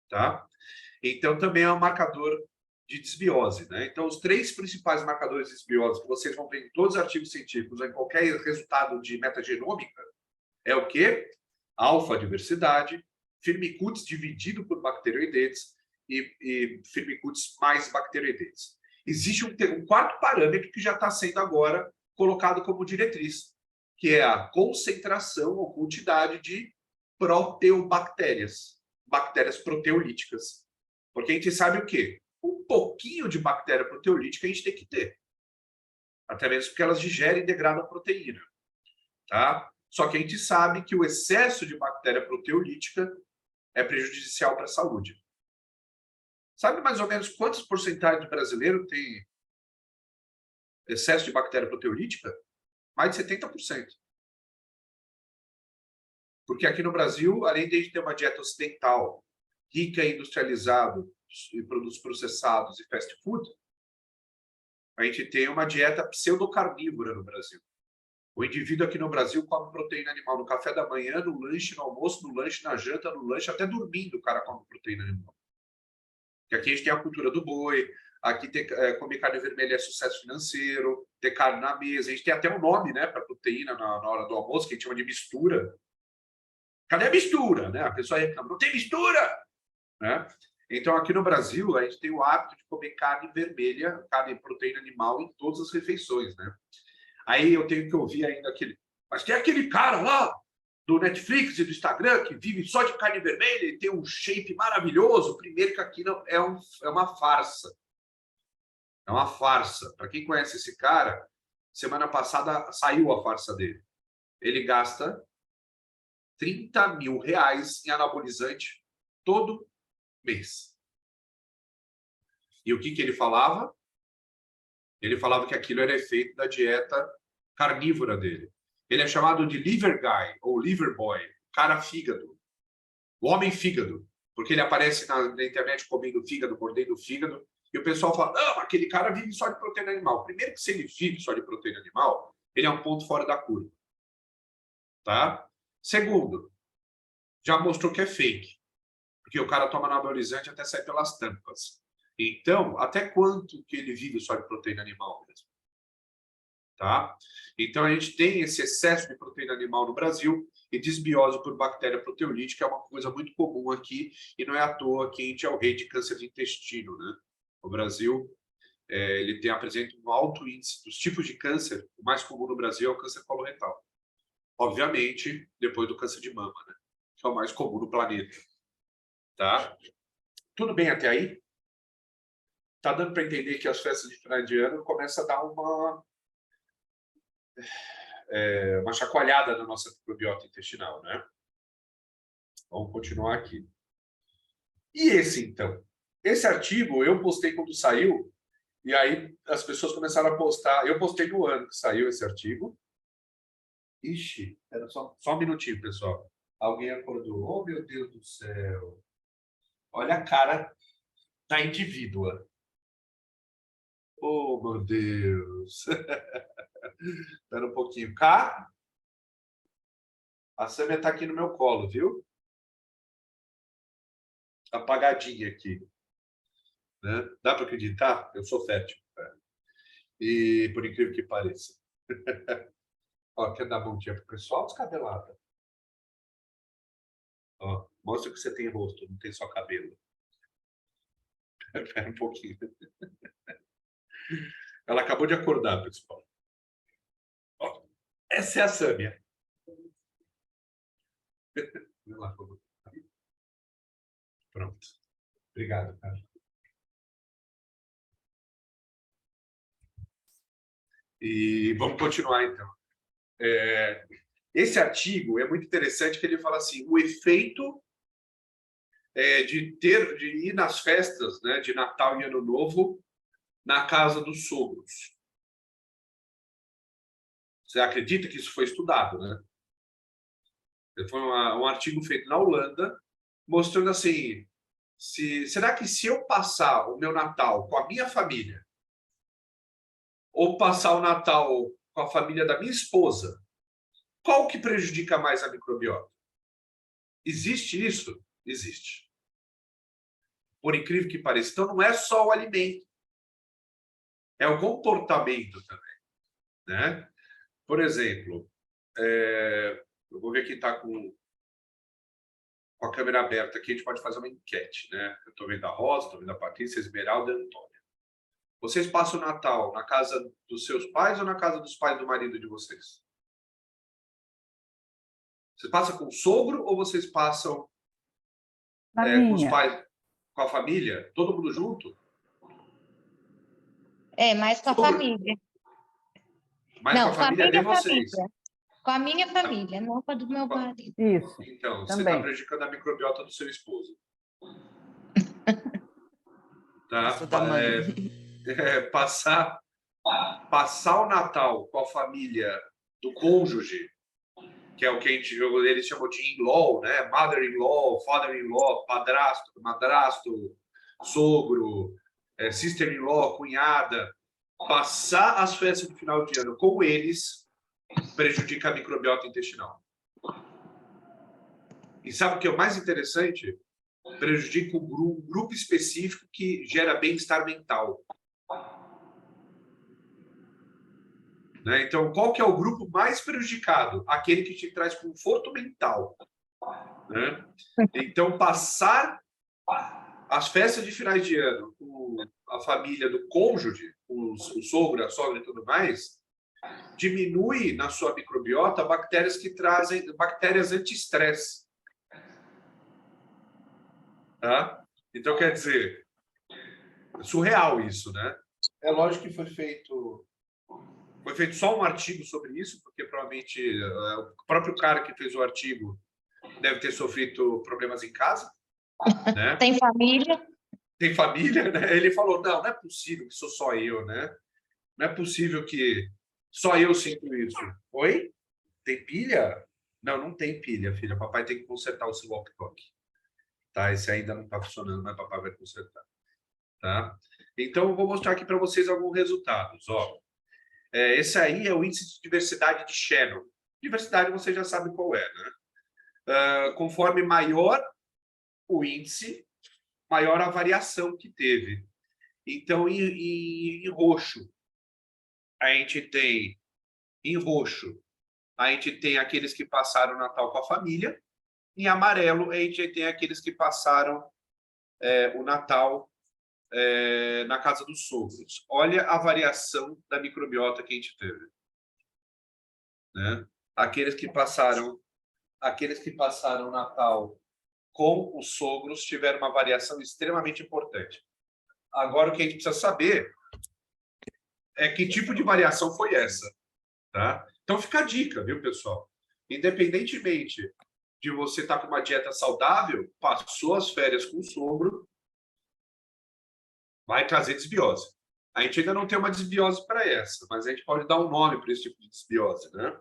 Tá? Então, também é um marcador de desbiose. Né? Então, os três principais marcadores de desbiose que vocês vão ver em todos os artigos científicos, em qualquer resultado de metagenômica, é o quê? Alfa-diversidade, firmicutes dividido por bacteroidetes e firmicutes mais bacteroidetes. Existe um quarto parâmetro que já está sendo agora colocado como diretriz, que é a concentração ou quantidade de proteobactérias, bactérias proteolíticas. Porque a gente sabe o quê? Um pouquinho de bactéria proteolítica a gente tem que ter. Até mesmo porque elas digerem e degradam a proteína. Tá? Só que a gente sabe que o excesso de bactéria proteolítica é prejudicial para a saúde. Sabe mais ou menos quantas porcentagens de brasileiro tem excesso de bactéria proteolítica? Mais de 70%. Porque aqui no Brasil, além de a gente ter uma dieta ocidental rica em industrializado, em produtos processados e fast food, a gente tem uma dieta pseudocarnívora no Brasil. O indivíduo aqui no Brasil come proteína animal no café da manhã, no lanche, no almoço, no lanche, na janta, no lanche, até dormindo o cara come proteína animal. Porque aqui a gente tem a cultura do boi, aqui comer carne vermelha é sucesso financeiro, ter carne na mesa. A gente tem até um nome, né, para proteína na hora do almoço, que a gente chama de mistura. Cadê a mistura? Né? A pessoa reclama, não tem mistura! Né? Então, aqui no Brasil, a gente tem o hábito de comer carne vermelha, carne e proteína animal em todas as refeições. Né? Aí eu tenho que ouvir ainda aquele... Mas tem aquele cara lá, do Netflix e do Instagram, que vive só de carne vermelha e tem um shape maravilhoso. Primeiro que aqui não, é uma farsa. É uma farsa. Para quem conhece esse cara, semana passada saiu a farsa dele. Ele gasta 30 mil reais em anabolizante todo mês. E o que ele falava? Ele falava que aquilo era efeito da dieta carnívora dele. Ele é chamado de liver guy, ou liver boy, cara fígado. O homem fígado. Porque ele aparece na internet comendo fígado, mordendo fígado, e o pessoal fala, não, aquele cara vive só de proteína animal. Primeiro que se ele vive só de proteína animal, ele é um ponto fora da curva. Tá? Segundo, já mostrou que é fake. Porque o cara toma anabolizante até sair pelas tampas. Então, até quanto que ele vive só de proteína animal mesmo? Tá? Então, a gente tem esse excesso de proteína animal no Brasil e desbiose por bactéria proteolítica é uma coisa muito comum aqui e não é à toa que a gente é o rei de câncer de intestino, né? O Brasil, ele apresenta um alto índice dos tipos de câncer. O mais comum no Brasil é o câncer coloretal. Obviamente, depois do câncer de mama, né? Que é o mais comum no planeta. Tá? Tudo bem até aí? Tá dando para entender que as festas de final de ano começam a dar uma chacoalhada na nossa microbiota intestinal, né? Vamos continuar aqui. E esse, então? Esse artigo eu postei quando saiu, e aí as pessoas começaram a postar. Eu postei no ano que saiu esse artigo. Ixi, era só um minutinho, pessoal. Alguém acordou. Oh, meu Deus do céu. Olha a cara da indivídua. Oh, meu Deus. Espera um pouquinho. Cá? A Sâmia está aqui no meu colo, viu? Apagadinha aqui. Né? Dá para acreditar? Eu sou fértil. E por incrível que pareça. Ó, quer dar bom dia para o pessoal descabelada? Ó, mostra que você tem rosto, não tem só cabelo. Espera um pouquinho. Ela acabou de acordar, pessoal. Ó, essa é a Sâmia. Pronto. Obrigado, cara. E vamos continuar, então. Esse artigo é muito interessante, que ele fala assim, o efeito de ir nas festas, né, de Natal e Ano Novo na casa dos sogros. Você acredita que isso foi estudado, né? Foi um artigo feito na Holanda, mostrando assim, será que se eu passar o meu Natal com a minha família, ou passar o Natal com a família da minha esposa, qual que prejudica mais a microbiota? Existe isso? Existe. Por incrível que pareça. Então, não é só o alimento. É o comportamento também. Né? Por exemplo, eu vou ver quem está com a câmera aberta aqui, a gente pode fazer uma enquete. Né? Eu estou vendo a Rosa, estou vendo a Patrícia, a Esmeralda e a Antônia. Vocês passam o Natal na casa dos seus pais ou na casa dos pais do marido de vocês? Vocês passam com o sogro ou vocês passam com os pais, com a família? Todo mundo junto? Mais com a família. Mais com a família de vocês? Família. Com a minha família, não com a do meu marido. Isso. Então, também. Você está prejudicando a microbiota do seu esposo. Tá? Passar o Natal com a família do cônjuge que é o que eles chamam de in-law, né? Mother-in-law, father-in-law, padrasto, madrasto, sogro, sister-in-law, cunhada. Passar as festas de final de ano com eles prejudica a microbiota intestinal. E sabe o que é o mais interessante? Prejudica um grupo específico que gera bem-estar mental. Né? Então, qual que é o grupo mais prejudicado? Aquele que te traz conforto mental. Né? Então, passar as festas de finais de ano com a família do cônjuge, o sogro, a sogra e tudo mais, diminui na sua microbiota bactérias que trazem bactérias anti-estresse. Tá? Então, quer dizer, surreal isso, né? É lógico que foi feito só um artigo sobre isso, porque provavelmente o próprio cara que fez o artigo deve ter sofrido problemas em casa, né? Tem família? Tem família, né? Ele falou, não é possível que sou só eu, né? Não é possível que só eu sinto isso. Oi? Tem pilha? Não, não tem pilha, filha. Papai tem que consertar o seu walkie-talkie. Tá? Esse ainda não está funcionando, mas papai vai consertar. Tá? Então, eu vou mostrar aqui para vocês alguns resultados. Ó. Esse aí é o índice de diversidade de Shannon. Diversidade você já sabe qual é, né? Conforme maior o índice, maior a variação que teve. Então, em roxo, a gente tem, em roxo, a gente tem aqueles que passaram o Natal com a família. Em amarelo, a gente tem aqueles que passaram o Natal na casa dos sogros. Olha a variação da microbiota que a gente teve. Né? Aqueles que passaram o Natal com os sogros tiveram uma variação extremamente importante. Agora, o que a gente precisa saber é que tipo de variação foi essa. Tá? Então, fica a dica, viu, pessoal? Independentemente de você estar com uma dieta saudável, passou as férias com o sogro, vai trazer desbiose. A gente ainda não tem uma desbiose para essa, mas a gente pode dar um nome para esse tipo de desbiose, né?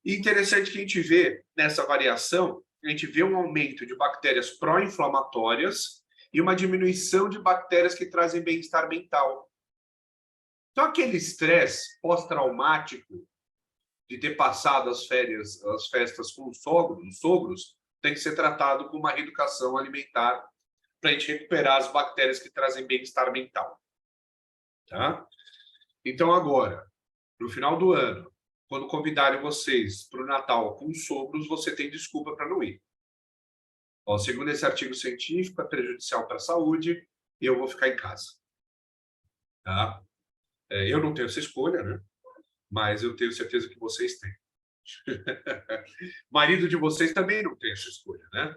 E interessante que a gente vê nessa variação, a gente vê um aumento de bactérias pró-inflamatórias e uma diminuição de bactérias que trazem bem-estar mental. Então, aquele estresse pós-traumático de ter passado as festas com os sogros, tem que ser tratado com uma reeducação alimentar para a gente recuperar as bactérias que trazem bem-estar mental. Tá? Então, agora, no final do ano, quando convidarem vocês para o Natal com os sogros, você tem desculpa para não ir. Ó, segundo esse artigo científico, é prejudicial para a saúde e eu vou ficar em casa. Tá? Eu não tenho essa escolha, né? Mas eu tenho certeza que vocês têm. Marido de vocês também não tem essa escolha, né?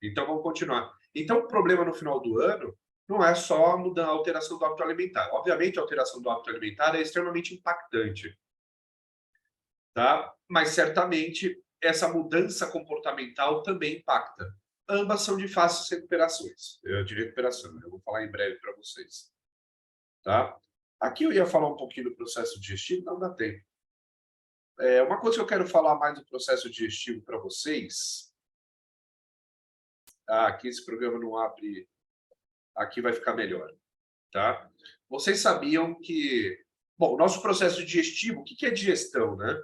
Então, vamos continuar. Então, o problema no final do ano não é só mudar a alteração do hábito alimentar. Obviamente, a alteração do hábito alimentar é extremamente impactante. Tá? Mas, certamente, essa mudança comportamental também impacta. Ambas são de fáceis recuperações. De recuperação. Eu vou falar em breve para vocês. Tá? Aqui eu ia falar um pouquinho do processo digestivo, não dá tempo. Uma coisa que eu quero falar mais do processo digestivo para vocês. Aqui esse programa não abre. Aqui vai ficar melhor. Tá? Vocês sabiam que. Bom, o nosso processo digestivo, o que é digestão, né?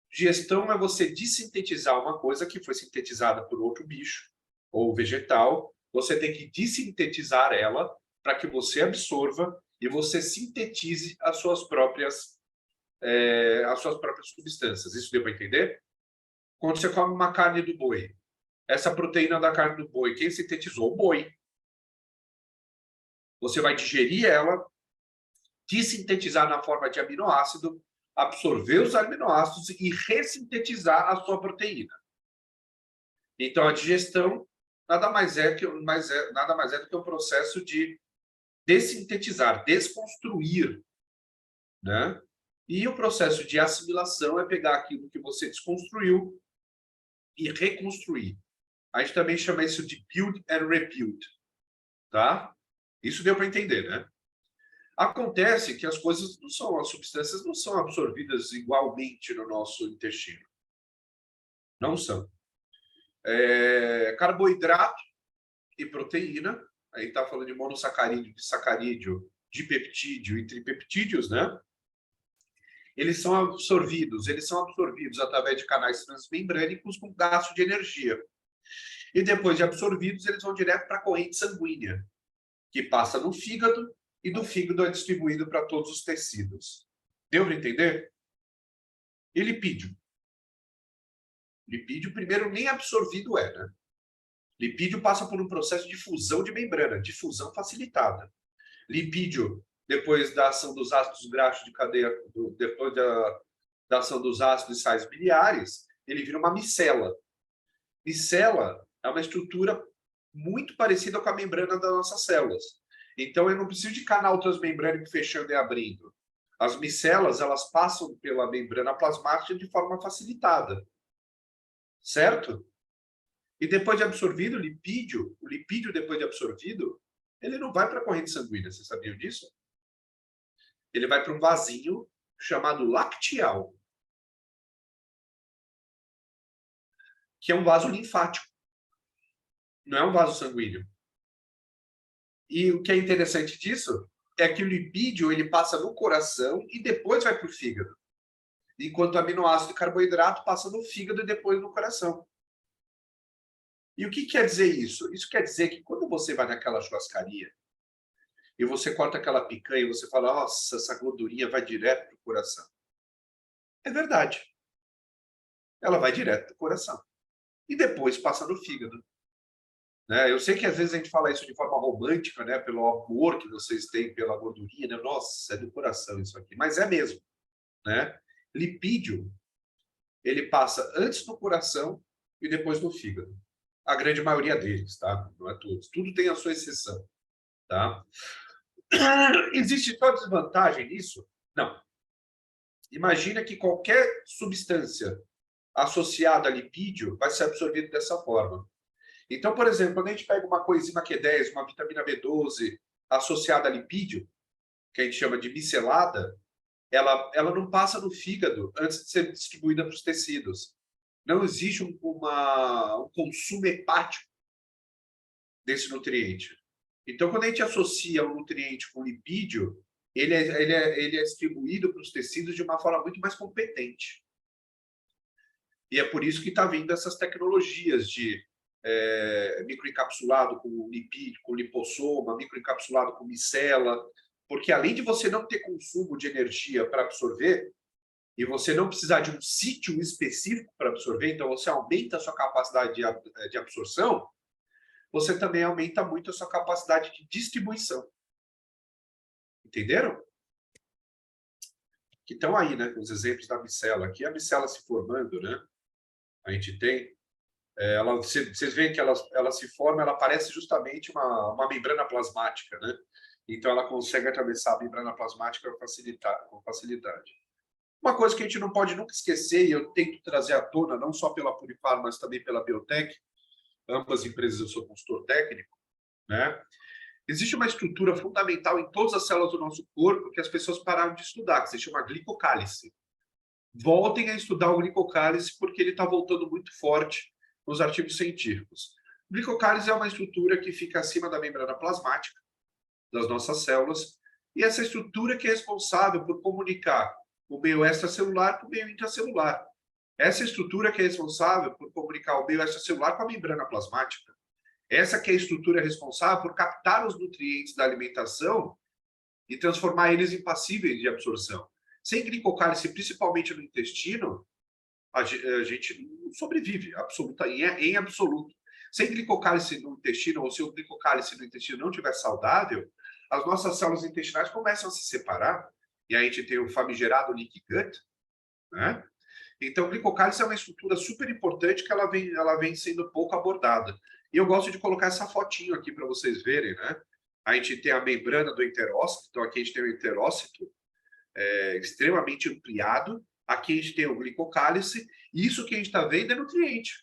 Digestão é você dessintetizar uma coisa que foi sintetizada por outro bicho ou vegetal. Você tem que dessintetizar ela para que você absorva e você sintetize as suas próprias substâncias. Isso deu para entender? Quando você come uma carne do boi, essa proteína da carne do boi, quem sintetizou? O boi. Você vai digerir ela, dessintetizar na forma de aminoácido, absorver os aminoácidos e ressintetizar a sua proteína. Então, a digestão nada mais é do que um processo de dessintetizar, desconstruir, né? E o processo de assimilação é pegar aquilo que você desconstruiu e reconstruir. A gente também chama isso de build and rebuild, tá? Isso deu para entender, né? Acontece que as coisas não são, as substâncias não são absorvidas igualmente no nosso intestino. Não são. Carboidrato e proteína, aí está falando de monossacarídeo, de sacarídeo, dipeptídeo e tripeptídeos, né? Eles são absorvidos através de canais transmembrânicos com gasto de energia. E depois de absorvidos, eles vão direto para a corrente sanguínea, que passa no fígado, e do fígado é distribuído para todos os tecidos. Deu para entender? E lipídio? Lipídio, primeiro, nem absorvido é, né? Lipídio passa por um processo de fusão de membrana, difusão facilitada. Lipídio, depois da ação dos ácidos graxos de cadeia, depois da ação dos ácidos e sais biliares, ele vira uma micela. Micela é uma estrutura muito parecida com a membrana das nossas células. Então, eu não preciso de canal transmembrânico fechando e abrindo. As micelas, elas passam pela membrana plasmática de forma facilitada. Certo? E depois de absorvido, o lipídio depois de absorvido, ele não vai para a corrente sanguínea, vocês sabiam disso? Ele vai para um vasinho chamado lacteal, que é um vaso linfático, não é um vaso sanguíneo. E o que é interessante disso é que o lipídio ele passa no coração e depois vai para o fígado, enquanto o aminoácido e carboidrato passa no fígado e depois no coração. E o que quer dizer isso? Isso quer dizer que quando você vai naquela churrascaria e você corta aquela picanha e você fala, nossa, essa gordurinha vai direto para o coração. É verdade. Ela vai direto para o coração. E depois passa no fígado. Né? Eu sei que às vezes a gente fala isso de forma romântica, né? Pelo amor que vocês têm pela gordurinha. Né? Nossa, é do coração isso aqui. Mas é mesmo. Né? Lipídio, ele passa antes no coração e depois no fígado. A grande maioria deles, tá? Não é todos. Tudo tem a sua exceção, tá? Existe só desvantagem nisso? Não. Imagina que qualquer substância associada a lipídio vai ser absorvida dessa forma. Então, por exemplo, quando a gente pega uma coenzima Q10, uma vitamina B12 associada a lipídio, que a gente chama de micelada, ela não passa no fígado antes de ser distribuída para os tecidos. Não existe um consumo hepático desse nutriente. Então, quando a gente associa um nutriente com lipídio, ele é distribuído para os tecidos de uma forma muito mais competente. E é por isso que está vindo essas tecnologias de microencapsulado com lipídio, com lipossoma, microencapsulado com micela, porque além de você não ter consumo de energia para absorver, e você não precisar de um sítio específico para absorver, então você aumenta a sua capacidade de absorção, você também aumenta muito a sua capacidade de distribuição. Entenderam? Que estão aí, né, com os exemplos da micela. Aqui a micela se formando, né? A gente tem... vocês veem que ela se forma, ela parece justamente uma membrana plasmática, né? Então ela consegue atravessar a membrana plasmática com facilidade. Uma coisa que a gente não pode nunca esquecer, e eu tento trazer à tona, não só pela Purifar, mas também pela Biotech, ambas empresas eu sou consultor técnico, né? Existe uma estrutura fundamental em todas as células do nosso corpo que as pessoas pararam de estudar, que se chama glicocálice. Voltem a estudar o glicocálice porque ele está voltando muito forte nos artigos científicos. O glicocálice é uma estrutura que fica acima da membrana plasmática das nossas células, e essa estrutura que é responsável por comunicar o meio extracelular com o meio intracelular. Essa estrutura que é responsável por comunicar o meio extracelular com a membrana plasmática. Essa que é a estrutura responsável por captar os nutrientes da alimentação e transformar eles em passíveis de absorção. Sem glicocálice, principalmente no intestino, a gente não sobrevive em absoluto. Sem glicocálice no intestino, ou se o glicocálice no intestino não estiver saudável, as nossas células intestinais começam a se separar, e a gente tem o famigerado leaky gut, né? Então, glicocálice é uma estrutura super importante que ela vem sendo pouco abordada. E eu gosto de colocar essa fotinho aqui para vocês verem, né? A gente tem a membrana do enterócito, então aqui a gente tem o enterócito extremamente ampliado, aqui a gente tem o glicocálice, e isso que a gente está vendo é nutriente.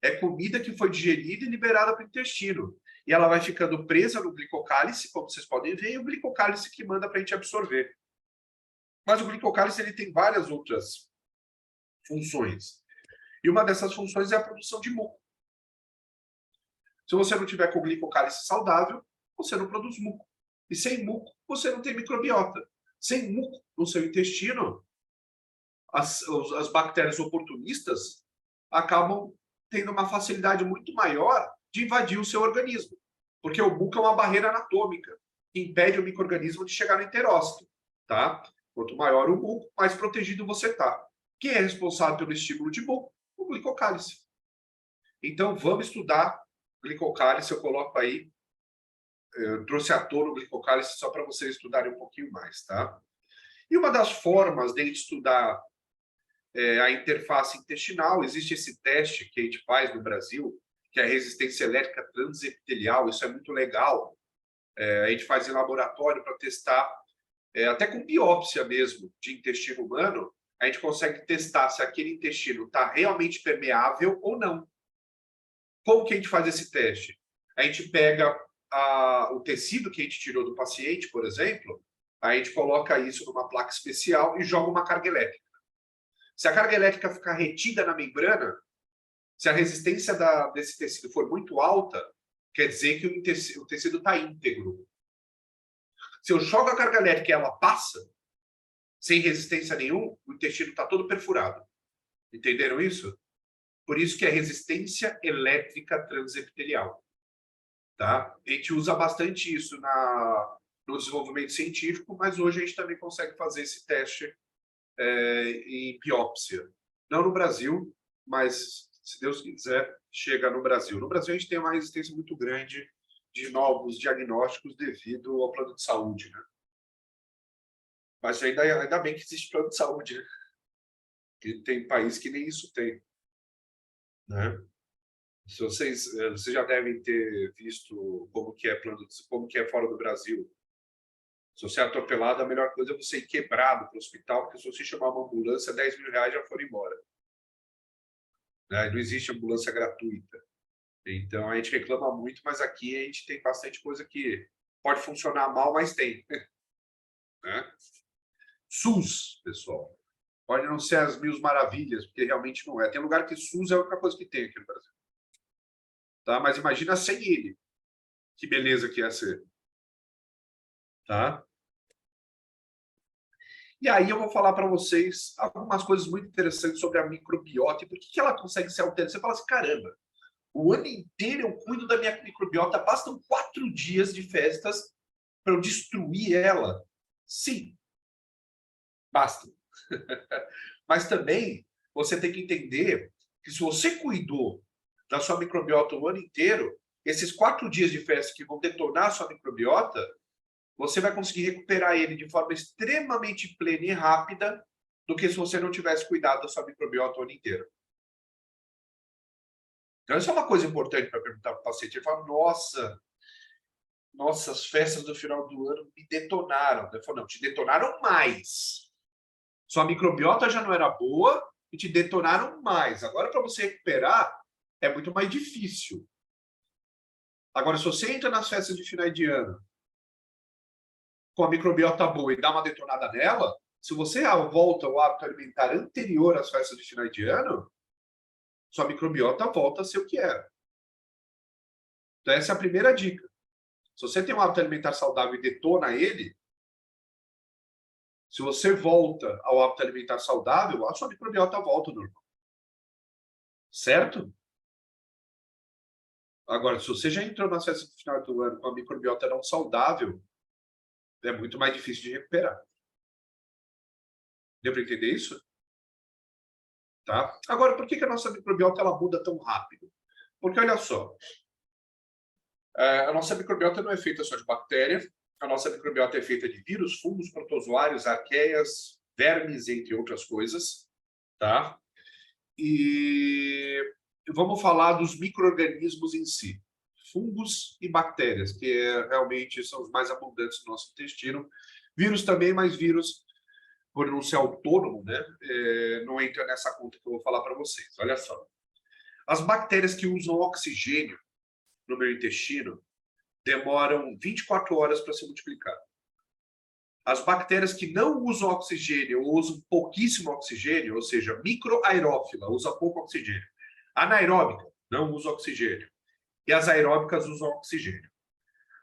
É comida que foi digerida e liberada para o intestino. E ela vai ficando presa no glicocálice, como vocês podem ver, e o glicocálice que manda para a gente absorver. Mas o glicocálice ele tem várias outras funções. E uma dessas funções é a produção de muco. Se você não tiver com o glicocálice saudável, você não produz muco. E sem muco, você não tem microbiota. Sem muco no seu intestino, as bactérias oportunistas acabam tendo uma facilidade muito maior de invadir o seu organismo. Porque o muco é uma barreira anatômica que impede o micro-organismo de chegar no enterócito. Tá? Quanto maior o muco, mais protegido você está. Quem é responsável pelo estímulo de muco? O glicocálice. Então, vamos estudar glicocálice. Eu coloco aí, eu trouxe à tona o glicocálice só para vocês estudarem um pouquinho mais. Tá? E uma das formas de estudar a interface intestinal, existe esse teste que a gente faz no Brasil, que é a resistência elétrica transepitelial. Isso é muito legal. A gente faz em laboratório para testar, até com biópsia mesmo de intestino humano, a gente consegue testar se aquele intestino está realmente permeável ou não. Como que a gente faz esse teste? A gente pega o tecido que a gente tirou do paciente, por exemplo, a gente coloca isso numa placa especial e joga uma carga elétrica. Se a carga elétrica ficar retida na membrana, se a resistência desse tecido for muito alta, quer dizer que o tecido está íntegro. Se eu jogo a carga elétrica e ela passa, sem resistência nenhuma, o intestino está todo perfurado. Entenderam isso? Por isso que é resistência elétrica transepitelial. Tá? A gente usa bastante isso no desenvolvimento científico, mas hoje a gente também consegue fazer esse teste em biópsia. Não no Brasil, mas, se Deus quiser, chega no Brasil. No Brasil, a gente tem uma resistência muito grande de novos diagnósticos devido ao plano de saúde. Né? Mas ainda bem que existe plano de saúde. Né? Porque tem país que nem isso tem. Né? Se vocês já devem ter visto como que é fora do Brasil. Se você é atropelado, a melhor coisa é você ir quebrado para o hospital, porque se você chamar uma ambulância, 10 mil reais já foram embora. Né? Não existe ambulância gratuita. Então, a gente reclama muito, mas aqui a gente tem bastante coisa que pode funcionar mal, mas tem. Né? SUS, pessoal. Pode não ser as mil maravilhas, porque realmente não é. Tem lugar que SUS é a única coisa que tem aqui no Brasil. Tá? Mas imagina sem ele. Que beleza que ia ser. Tá? E aí eu vou falar para vocês algumas coisas muito interessantes sobre a microbiota e por que ela consegue ser alterada. Você fala assim, caramba, o ano inteiro eu cuido da minha microbiota, bastam 4 dias de festas para eu destruir ela? Sim, basta. Mas também você tem que entender que se você cuidou da sua microbiota o ano inteiro, esses 4 dias de festa que vão detonar a sua microbiota, você vai conseguir recuperar ele de forma extremamente plena e rápida do que se você não tivesse cuidado da sua microbiota o ano inteiro. Então, isso é uma coisa importante para perguntar para o paciente. Ele fala, nossa, as festas do final do ano me detonaram. Eu falo, não, te detonaram mais. Sua microbiota já não era boa e te detonaram mais. Agora, para você recuperar, é muito mais difícil. Agora, se você entra nas festas de final de ano com a microbiota boa e dá uma detonada nela, se você volta ao hábito alimentar anterior às festas de final de ano, sua microbiota volta a ser o que era. Então, essa é a primeira dica. Se você tem um hábito alimentar saudável e detona ele, se você volta ao hábito alimentar saudável, a sua microbiota volta ao normal. Certo? Agora, se você já entrou nas festas do final do ano com a microbiota não saudável, é muito mais difícil de recuperar. Deu para entender isso? Tá? Agora, por que a nossa microbiota ela muda tão rápido? Porque, olha só, a nossa microbiota não é feita só de bactérias, a nossa microbiota é feita de vírus, fungos, protozoários, arqueias, vermes, entre outras coisas. Tá? E vamos falar dos micro-organismos em si. Fungos e bactérias, que realmente são os mais abundantes no nosso intestino. Vírus também, mas vírus, por não ser autônomo, né, não entra nessa conta que eu vou falar para vocês. Olha só. As bactérias que usam oxigênio no meu intestino demoram 24 horas para se multiplicar. As bactérias que não usam oxigênio ou usam pouquíssimo oxigênio, ou seja, microaerófila, usa pouco oxigênio. Anaeróbica, não usa oxigênio. E as aeróbicas usam oxigênio.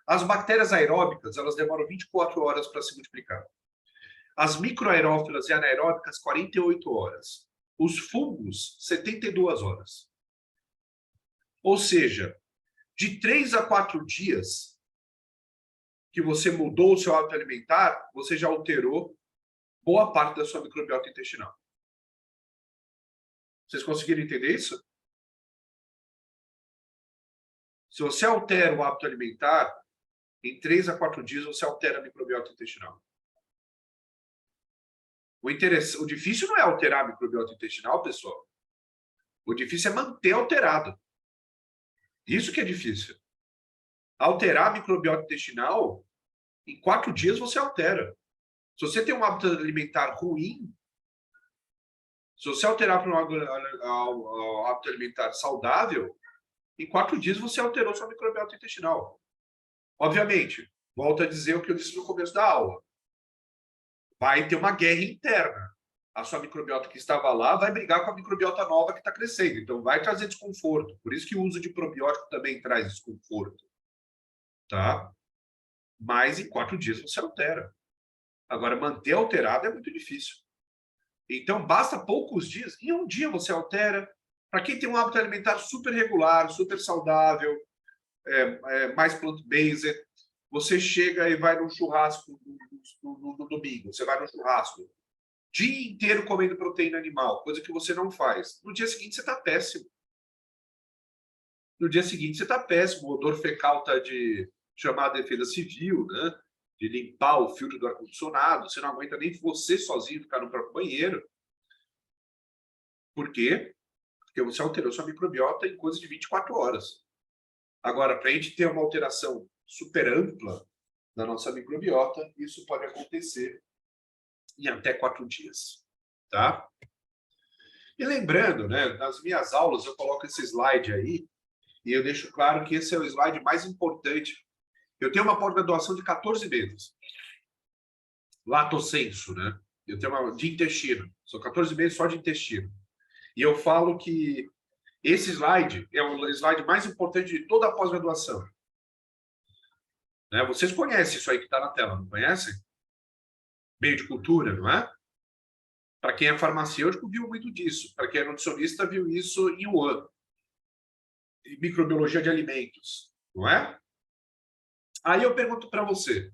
As bactérias aeróbicas, elas demoram 24 horas para se multiplicar. As microaerófilas e anaeróbicas, 48 horas. Os fungos, 72 horas. Ou seja, de 3 a 4 dias que você mudou o seu hábito alimentar, você já alterou boa parte da sua microbiota intestinal. Vocês conseguiram entender isso? Se você altera o hábito alimentar, em 3 a 4 dias você altera a microbiota intestinal. O difícil não é alterar a microbiota intestinal, pessoal. O difícil é manter alterado. Isso que é difícil. Alterar a microbiota intestinal, em 4 dias você altera. Se você tem um hábito alimentar ruim, se você alterar para um hábito alimentar saudável, em 4 dias você alterou sua microbiota intestinal. Obviamente, volto a dizer o que eu disse no começo da aula. Vai ter uma guerra interna. A sua microbiota que estava lá vai brigar com a microbiota nova que está crescendo. Então, vai trazer desconforto. Por isso que o uso de probiótico também traz desconforto. Tá? Mas em 4 dias você altera. Agora, manter alterado é muito difícil. Então, basta poucos dias. Em um dia você altera. Para quem tem um hábito alimentar super regular, super saudável, mais plant-based, você chega e vai num churrasco no domingo. Você vai no churrasco. Dia inteiro comendo proteína animal, coisa que você não faz. No dia seguinte você está péssimo. No dia seguinte você está péssimo. O odor fecal está de chamar a defesa civil, né? De limpar o filtro do ar-condicionado. Você não aguenta nem você sozinho ficar no próprio banheiro. Por quê? Porque você alterou sua microbiota em coisa de 24 horas. Agora, para a gente ter uma alteração super ampla da nossa microbiota, isso pode acontecer em até 4 dias. Tá? E lembrando, né, nas minhas aulas eu coloco esse slide aí, e eu deixo claro que esse é o slide mais importante. Eu tenho uma pós-graduação de 14 meses. Lato sensu, né? Eu tenho uma de intestino. São 14 meses só de intestino. E eu falo que esse slide é o slide mais importante de toda a pós-graduação. Né? Vocês conhecem isso aí que está na tela, não conhecem? Meio de cultura, não é? Para quem é farmacêutico, viu muito disso. Para quem é nutricionista, viu isso em Wuhan. Em microbiologia de alimentos, não é? Aí eu pergunto para você.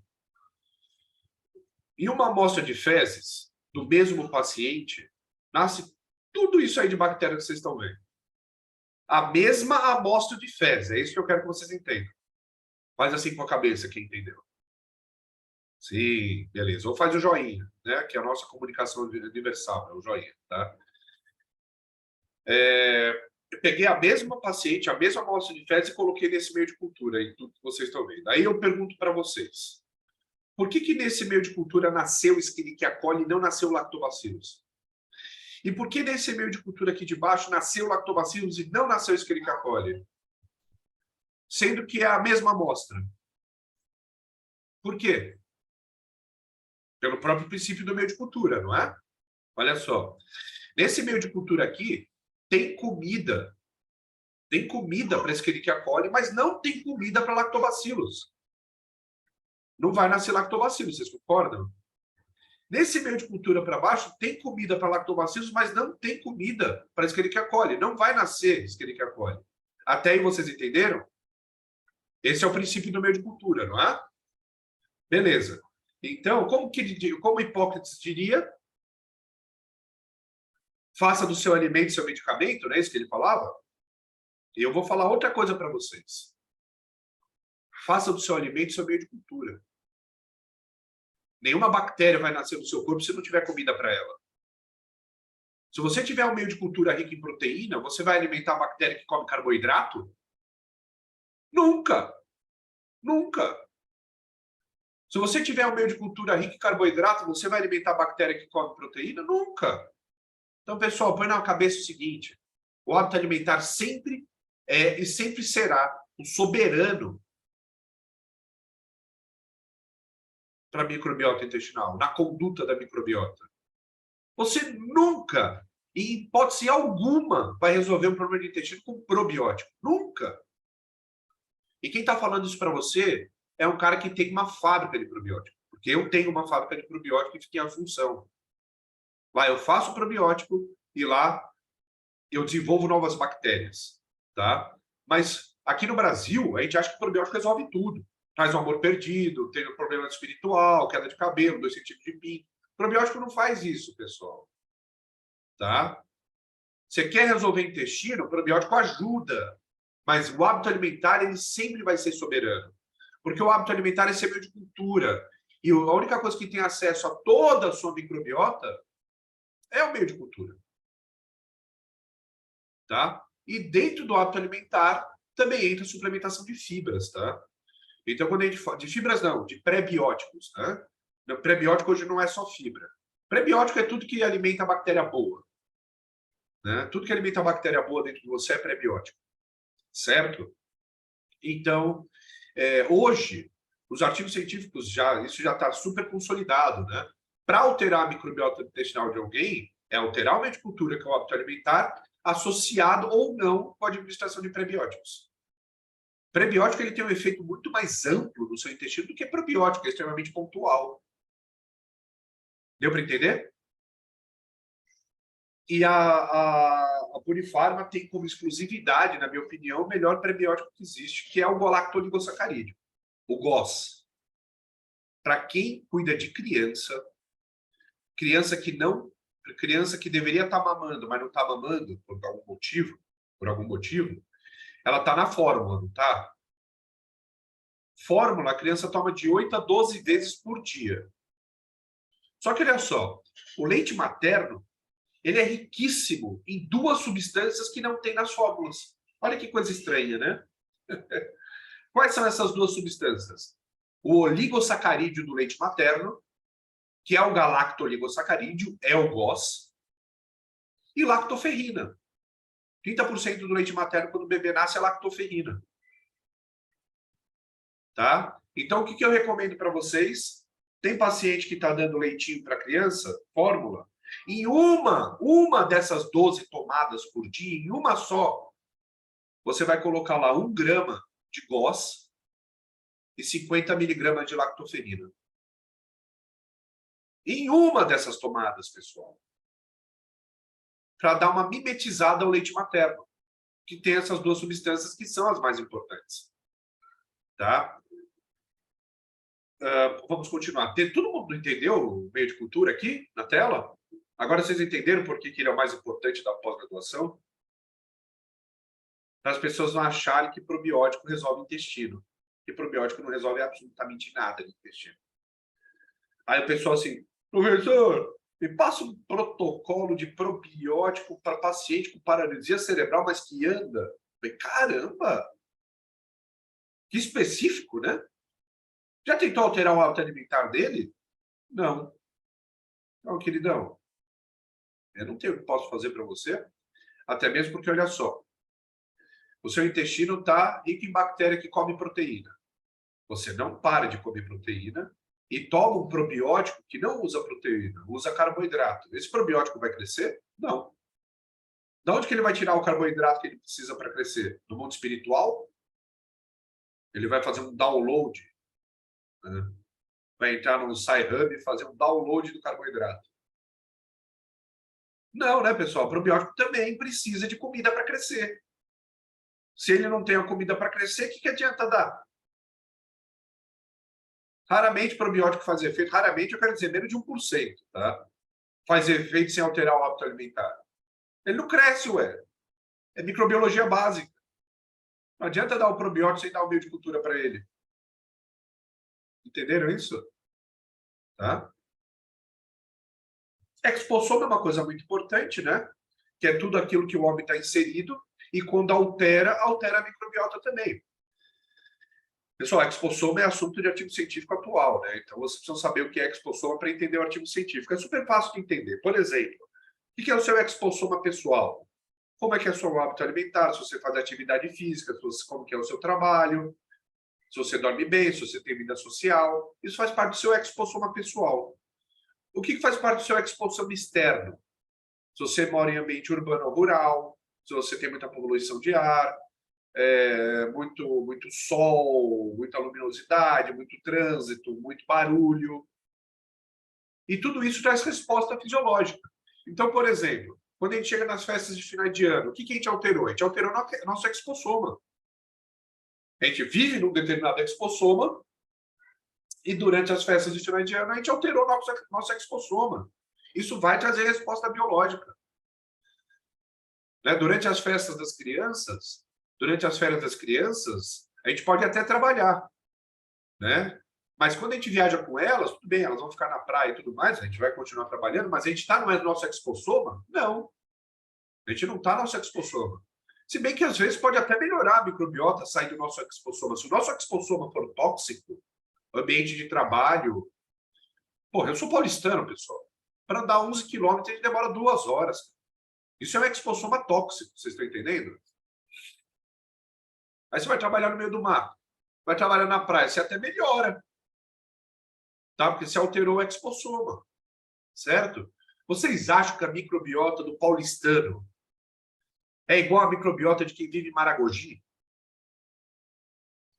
Em uma amostra de fezes do mesmo paciente, nasce tudo isso aí de bactéria que vocês estão vendo. A mesma amostra de fezes. É isso que eu quero que vocês entendam. Faz assim com a cabeça, quem entendeu. Sim, beleza. Ou faz o joinha, né? Que é a nossa comunicação universal, é o joinha, tá? Eu peguei a mesma paciente, a mesma amostra de fezes e coloquei nesse meio de cultura aí, tudo que vocês estão vendo. Aí eu pergunto para vocês. Por que nesse meio de cultura nasceu Escherichia coli e não nasceu Lactobacillus? E por que nesse meio de cultura aqui de baixo nasceu Lactobacillus e não nasceu Escherichia coli? Sendo que é a mesma amostra. Por quê? Pelo próprio princípio do meio de cultura, não é? Olha só. Nesse meio de cultura aqui, tem comida. Tem comida para Escherichia coli, mas não tem comida para Lactobacillus. Não vai nascer Lactobacillus, vocês concordam? Nesse meio de cultura para baixo, tem comida para Lactobacillus, mas não tem comida para Escherichia coli. Não vai nascer Escherichia coli. Até aí vocês entenderam? Esse é o princípio do meio de cultura, não é? Beleza. Então, como Hipócrates diria, faça do seu alimento seu medicamento, não é isso que ele falava? E eu vou falar outra coisa para vocês. Faça do seu alimento seu meio de cultura. Nenhuma bactéria vai nascer no seu corpo se não tiver comida para ela. Se você tiver um meio de cultura rico em proteína, você vai alimentar a bactéria que come carboidrato? Nunca! Nunca! Se você tiver um meio de cultura rico em carboidrato, você vai alimentar a bactéria que come proteína? Nunca! Então, pessoal, põe na cabeça o seguinte. O hábito alimentar sempre é e sempre será o soberano para a microbiota intestinal, na conduta da microbiota. Você nunca, em hipótese alguma, vai resolver um problema de intestino com probiótico. Nunca. E quem está falando isso para você é um cara que tem uma fábrica de probiótico. Porque eu tenho uma fábrica de probiótico que tem a função. Lá eu faço probiótico e lá eu desenvolvo novas bactérias. Tá? Mas aqui no Brasil, a gente acha que o probiótico resolve tudo. Traz um amor perdido, tem um problema espiritual, queda de cabelo, 2 centímetros de pinto. O probiótico não faz isso, pessoal. Tá? Você quer resolver intestino, o probiótico ajuda. Mas o hábito alimentar, ele sempre vai ser soberano. Porque o hábito alimentar é ser meio de cultura. E a única coisa que tem acesso a toda a sua microbiota é o meio de cultura. Tá? E dentro do hábito alimentar também entra a suplementação de fibras, tá? Então, quando a gente fala de fibras, não, de pré-bióticos, né? O pré-biótico hoje não é só fibra. Pré-biótico é tudo que alimenta a bactéria boa. Né? Tudo que alimenta a bactéria boa dentro de você é pré-biótico. Certo? Então, hoje, os artigos científicos, isso já está super consolidado, né? Para alterar a microbiota intestinal de alguém, é alterar o meio de cultura, que é o hábito alimentar, associado ou não com a administração de prebióticos. Prebiótico ele tem um efeito muito mais amplo no seu intestino do que probiótico, é extremamente pontual. Deu para entender? E a Purifarma tem como exclusividade, na minha opinião, o melhor prebiótico que existe, que é o galactoligosacarídeo, o GOS. Para quem cuida de criança que deveria estar mamando, mas não está mamando por algum motivo, ela está na fórmula, não está? Fórmula, a criança toma de 8 a 12 vezes por dia. Só que olha só, o leite materno, ele é riquíssimo em 2 substâncias que não tem nas fórmulas. Olha que coisa estranha, né? Quais são essas 2 substâncias? O oligosacarídeo do leite materno, que é o galactoligosacarídeo, é o GOS, e lactoferrina. 30% do leite materno quando o bebê nasce é lactoferrina. Tá? Então, o que eu recomendo para vocês? Tem paciente que está dando leitinho para criança, fórmula, em uma dessas 12 tomadas por dia, em uma só, você vai colocar lá 1 grama de GOS e 50 miligramas de lactoferrina. Em uma dessas tomadas, pessoal. Para dar uma mimetizada ao leite materno, que tem essas 2 substâncias que são as mais importantes. Tá? Vamos continuar. Todo mundo entendeu o meio de cultura aqui na tela? Agora vocês entenderam por que ele é o mais importante da pós-graduação? Para as pessoas não acharem que probiótico resolve intestino. Que probiótico não resolve absolutamente nada no intestino. Aí o pessoal assim, professor, me passa um protocolo de probiótico para paciente com paralisia cerebral, mas que anda. Eu falei, caramba! Que específico, né? Já tentou alterar o hábito alimentar dele? Não. Não, queridão. Eu não tenho o que posso fazer para você. Até mesmo porque, olha só, o seu intestino está rico em bactéria que come proteína. Você não para de comer proteína e toma um probiótico que não usa proteína, usa carboidrato. Esse probiótico vai crescer? Não. De onde que ele vai tirar o carboidrato que ele precisa para crescer? Do mundo espiritual? Ele vai fazer um download, né? Vai entrar no SciHub e fazer um download do carboidrato. Não, né, pessoal? O probiótico também precisa de comida para crescer. Se ele não tem a comida para crescer, o que adianta dar? Raramente probiótico faz efeito, raramente eu quero dizer menos de 1%, tá? Faz efeito sem alterar o hábito alimentar. Ele não cresce, ué. É microbiologia básica. Não adianta dar o probiótico sem dar o meio de cultura para ele. Entenderam isso? Tá? Expossoma é uma coisa muito importante, né? Que é tudo aquilo que o homem está inserido e quando altera a microbiota também. Pessoal, expossoma é assunto de artigo científico atual, né? Então vocês precisam saber o que é expossoma para entender o artigo científico. É super fácil de entender. Por exemplo, o que é o seu expossoma pessoal? como é que é o seu hábito alimentar, se você faz atividade física, como que é o seu trabalho, se você dorme bem, se você tem vida social. Isso faz parte do seu expossoma pessoal. O que faz parte do seu expossoma externo? Se você mora em ambiente urbano ou rural, se você tem muita poluição de ar, muito sol, muita luminosidade, muito trânsito, muito barulho. E tudo isso traz resposta fisiológica. Então, por exemplo, quando a gente chega nas festas de final de ano, o que a gente alterou? A gente alterou nosso expossoma. A gente vive num determinado expossoma e durante as festas de final de ano a gente alterou nosso expossoma. Isso vai trazer resposta biológica. Né? Durante as festas das crianças, durante as férias das crianças, a gente pode até trabalhar, né? Mas quando a gente viaja com elas, tudo bem, elas vão ficar na praia e tudo mais, a gente vai continuar trabalhando, mas a gente está no nosso expossoma? Não. A gente não está no nosso expossoma. Se bem que às vezes pode até melhorar a microbiota, sair do nosso expossoma. Se o nosso expossoma for tóxico, ambiente de trabalho... Porra, eu sou paulistano, pessoal. Para andar 11 quilômetros, a gente demora 2 horas. Isso é um expossoma tóxico, vocês estão entendendo? Aí você vai trabalhar no meio do mato, vai trabalhar na praia, você até melhora. Tá? Porque você alterou o expossoma. Certo? Vocês acham que a microbiota do paulistano é igual à microbiota de quem vive em Maragogi?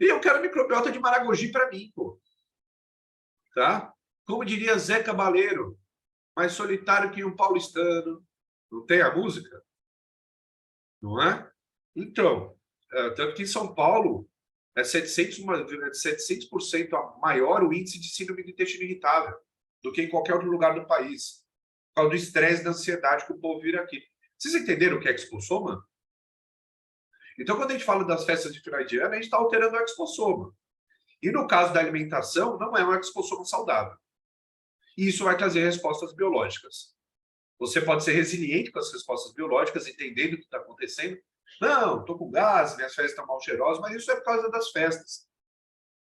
E eu quero a microbiota de Maragogi para mim, pô. Tá? Como diria Zé Cabaleiro, mais solitário que um paulistano. Não tem a música? Não é? Então, tanto que em São Paulo é 700% maior o índice de síndrome do intestino irritável do que em qualquer outro lugar do país. Por causa do estresse e da ansiedade que o povo vira aqui. Vocês entenderam o que é expossoma? Então, quando a gente fala das festas de final de ano, a gente está alterando o expossoma. E no caso da alimentação, não é um expossoma saudável. E isso vai trazer respostas biológicas. Você pode ser resiliente com as respostas biológicas, entendendo o que está acontecendo. Não, estou com gás, minhas festas estão mal cheirosas, mas isso é por causa das festas.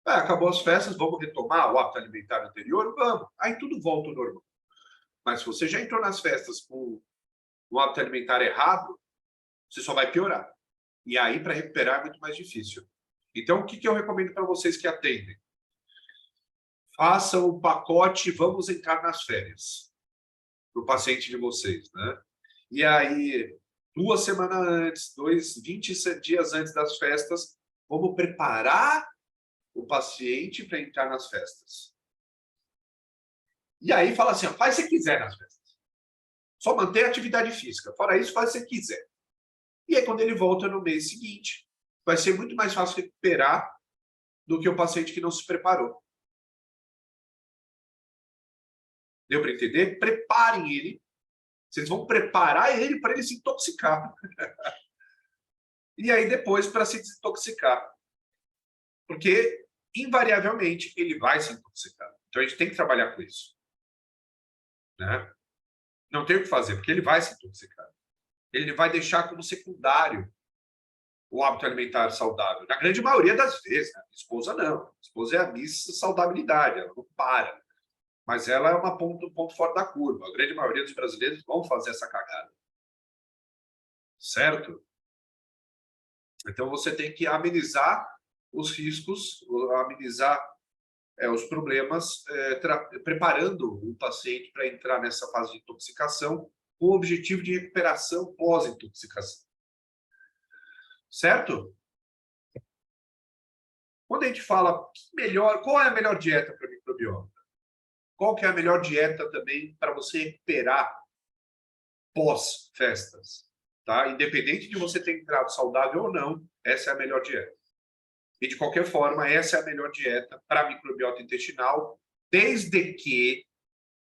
Acabou as festas, vamos retomar o hábito alimentar anterior? Vamos. Aí tudo volta ao normal. Mas se você já entrou nas festas com um hábito alimentar errado, você só vai piorar. E aí, para recuperar, é muito mais difícil. Então, o que eu recomendo para vocês que atendem? Façam o pacote Vamos Entrar nas Férias para o paciente de vocês, né? E aí, 2 semanas antes, 20 dias antes das festas, vamos preparar o paciente para entrar nas festas. E aí fala assim, ó, faz o que você quiser nas festas. Só manter a atividade física. Fora isso, faz o que você quiser. E aí, quando ele volta no mês seguinte, vai ser muito mais fácil recuperar do que o paciente que não se preparou. Deu para entender? Preparem ele. Vocês vão preparar ele para ele se intoxicar. E aí, depois, para se desintoxicar. Porque, invariavelmente, ele vai se intoxicar. Então, a gente tem que trabalhar com isso. Né? Não tem o que fazer, porque ele vai se intoxicar. Ele vai deixar como secundário o hábito alimentar saudável. Na grande maioria das vezes. Né? A esposa não. A esposa é a Miss Saudabilidade, ela não para. Mas ela é um ponto fora da curva. A grande maioria dos brasileiros vão fazer essa cagada. Certo? Então, você tem que amenizar os riscos, amenizar os problemas, preparando o paciente para entrar nessa fase de intoxicação com o objetivo de recuperação pós-intoxicação. Certo? Quando a gente fala qual é a melhor dieta para microbiota? Qual que é a melhor dieta também para você recuperar pós-festas? Tá? Independente de você ter entrado saudável ou não, essa é a melhor dieta. E, de qualquer forma, essa é a melhor dieta para a microbiota intestinal, desde que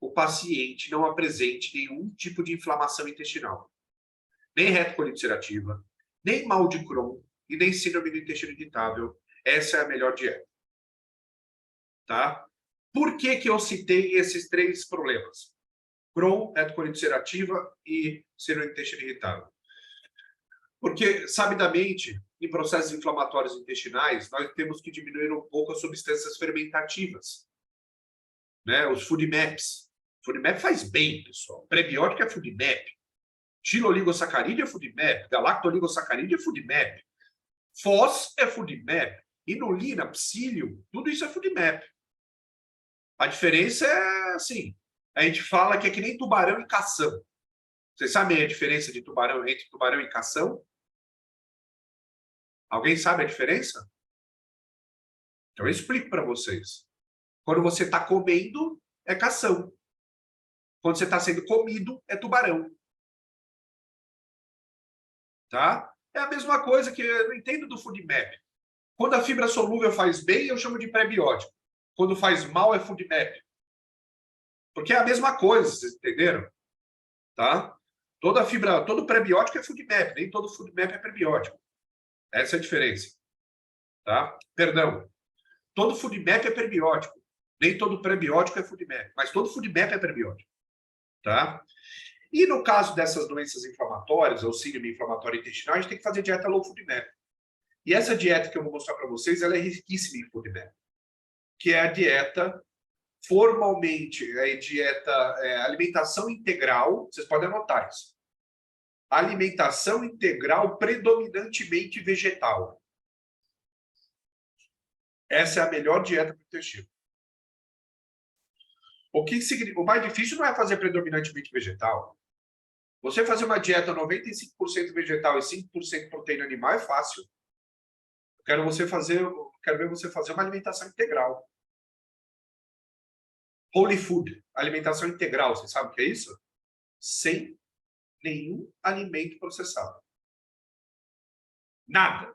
o paciente não apresente nenhum tipo de inflamação intestinal. Nem retocolite ulcerativa, nem mal de Crohn e nem síndrome do intestino irritável. Essa é a melhor dieta. Tá? Por que eu citei esses 3 problemas? Crohn, retocolite ulcerativa e síndrome do intestino irritável. Porque, sabidamente, em processos inflamatórios intestinais, nós temos que diminuir um pouco as substâncias fermentativas. Né? Os food maps. Food map faz bem, pessoal. Prebiótico é food map. Xiloligosacarídeo é FODMAP, galactoligosacarídeo é FODMAP, FOS é FODMAP, inulina, psyllium, tudo isso é FODMAP. A diferença é assim, a gente fala que é que nem tubarão e cação. Vocês sabem a diferença de tubarão entre tubarão e cação? Alguém sabe a diferença? Então eu explico para vocês. Quando você está comendo, é cação. Quando você está sendo comido, é tubarão. Tá? É a mesma coisa que eu não entendo do FODMAP. Quando a fibra solúvel faz bem, eu chamo de pré-biótico. Quando faz mal, é FODMAP. Porque é a mesma coisa, vocês entenderam? Tá? Todo pré-biótico é FODMAP, nem todo FODMAP é pré-biótico. Essa é a diferença. Tá? Perdão. Todo FODMAP é prebiótico. Nem todo pré-biótico é FODMAP, mas todo FODMAP é prebiótico. Tá? E no caso dessas doenças inflamatórias, ou síndrome inflamatória intestinal, a gente tem que fazer dieta low FODMAP. E essa dieta que eu vou mostrar para vocês, ela é riquíssima em FODMAP, que é a dieta, formalmente, alimentação integral, vocês podem anotar isso. Alimentação integral predominantemente vegetal. Essa é a melhor dieta para o intestino. O mais difícil não é fazer predominantemente vegetal. Você fazer uma dieta 95% vegetal e 5% proteína animal é fácil. Quero ver você fazer uma alimentação integral. Whole food, alimentação integral, você sabe o que é isso? Sem nenhum alimento processado. Nada.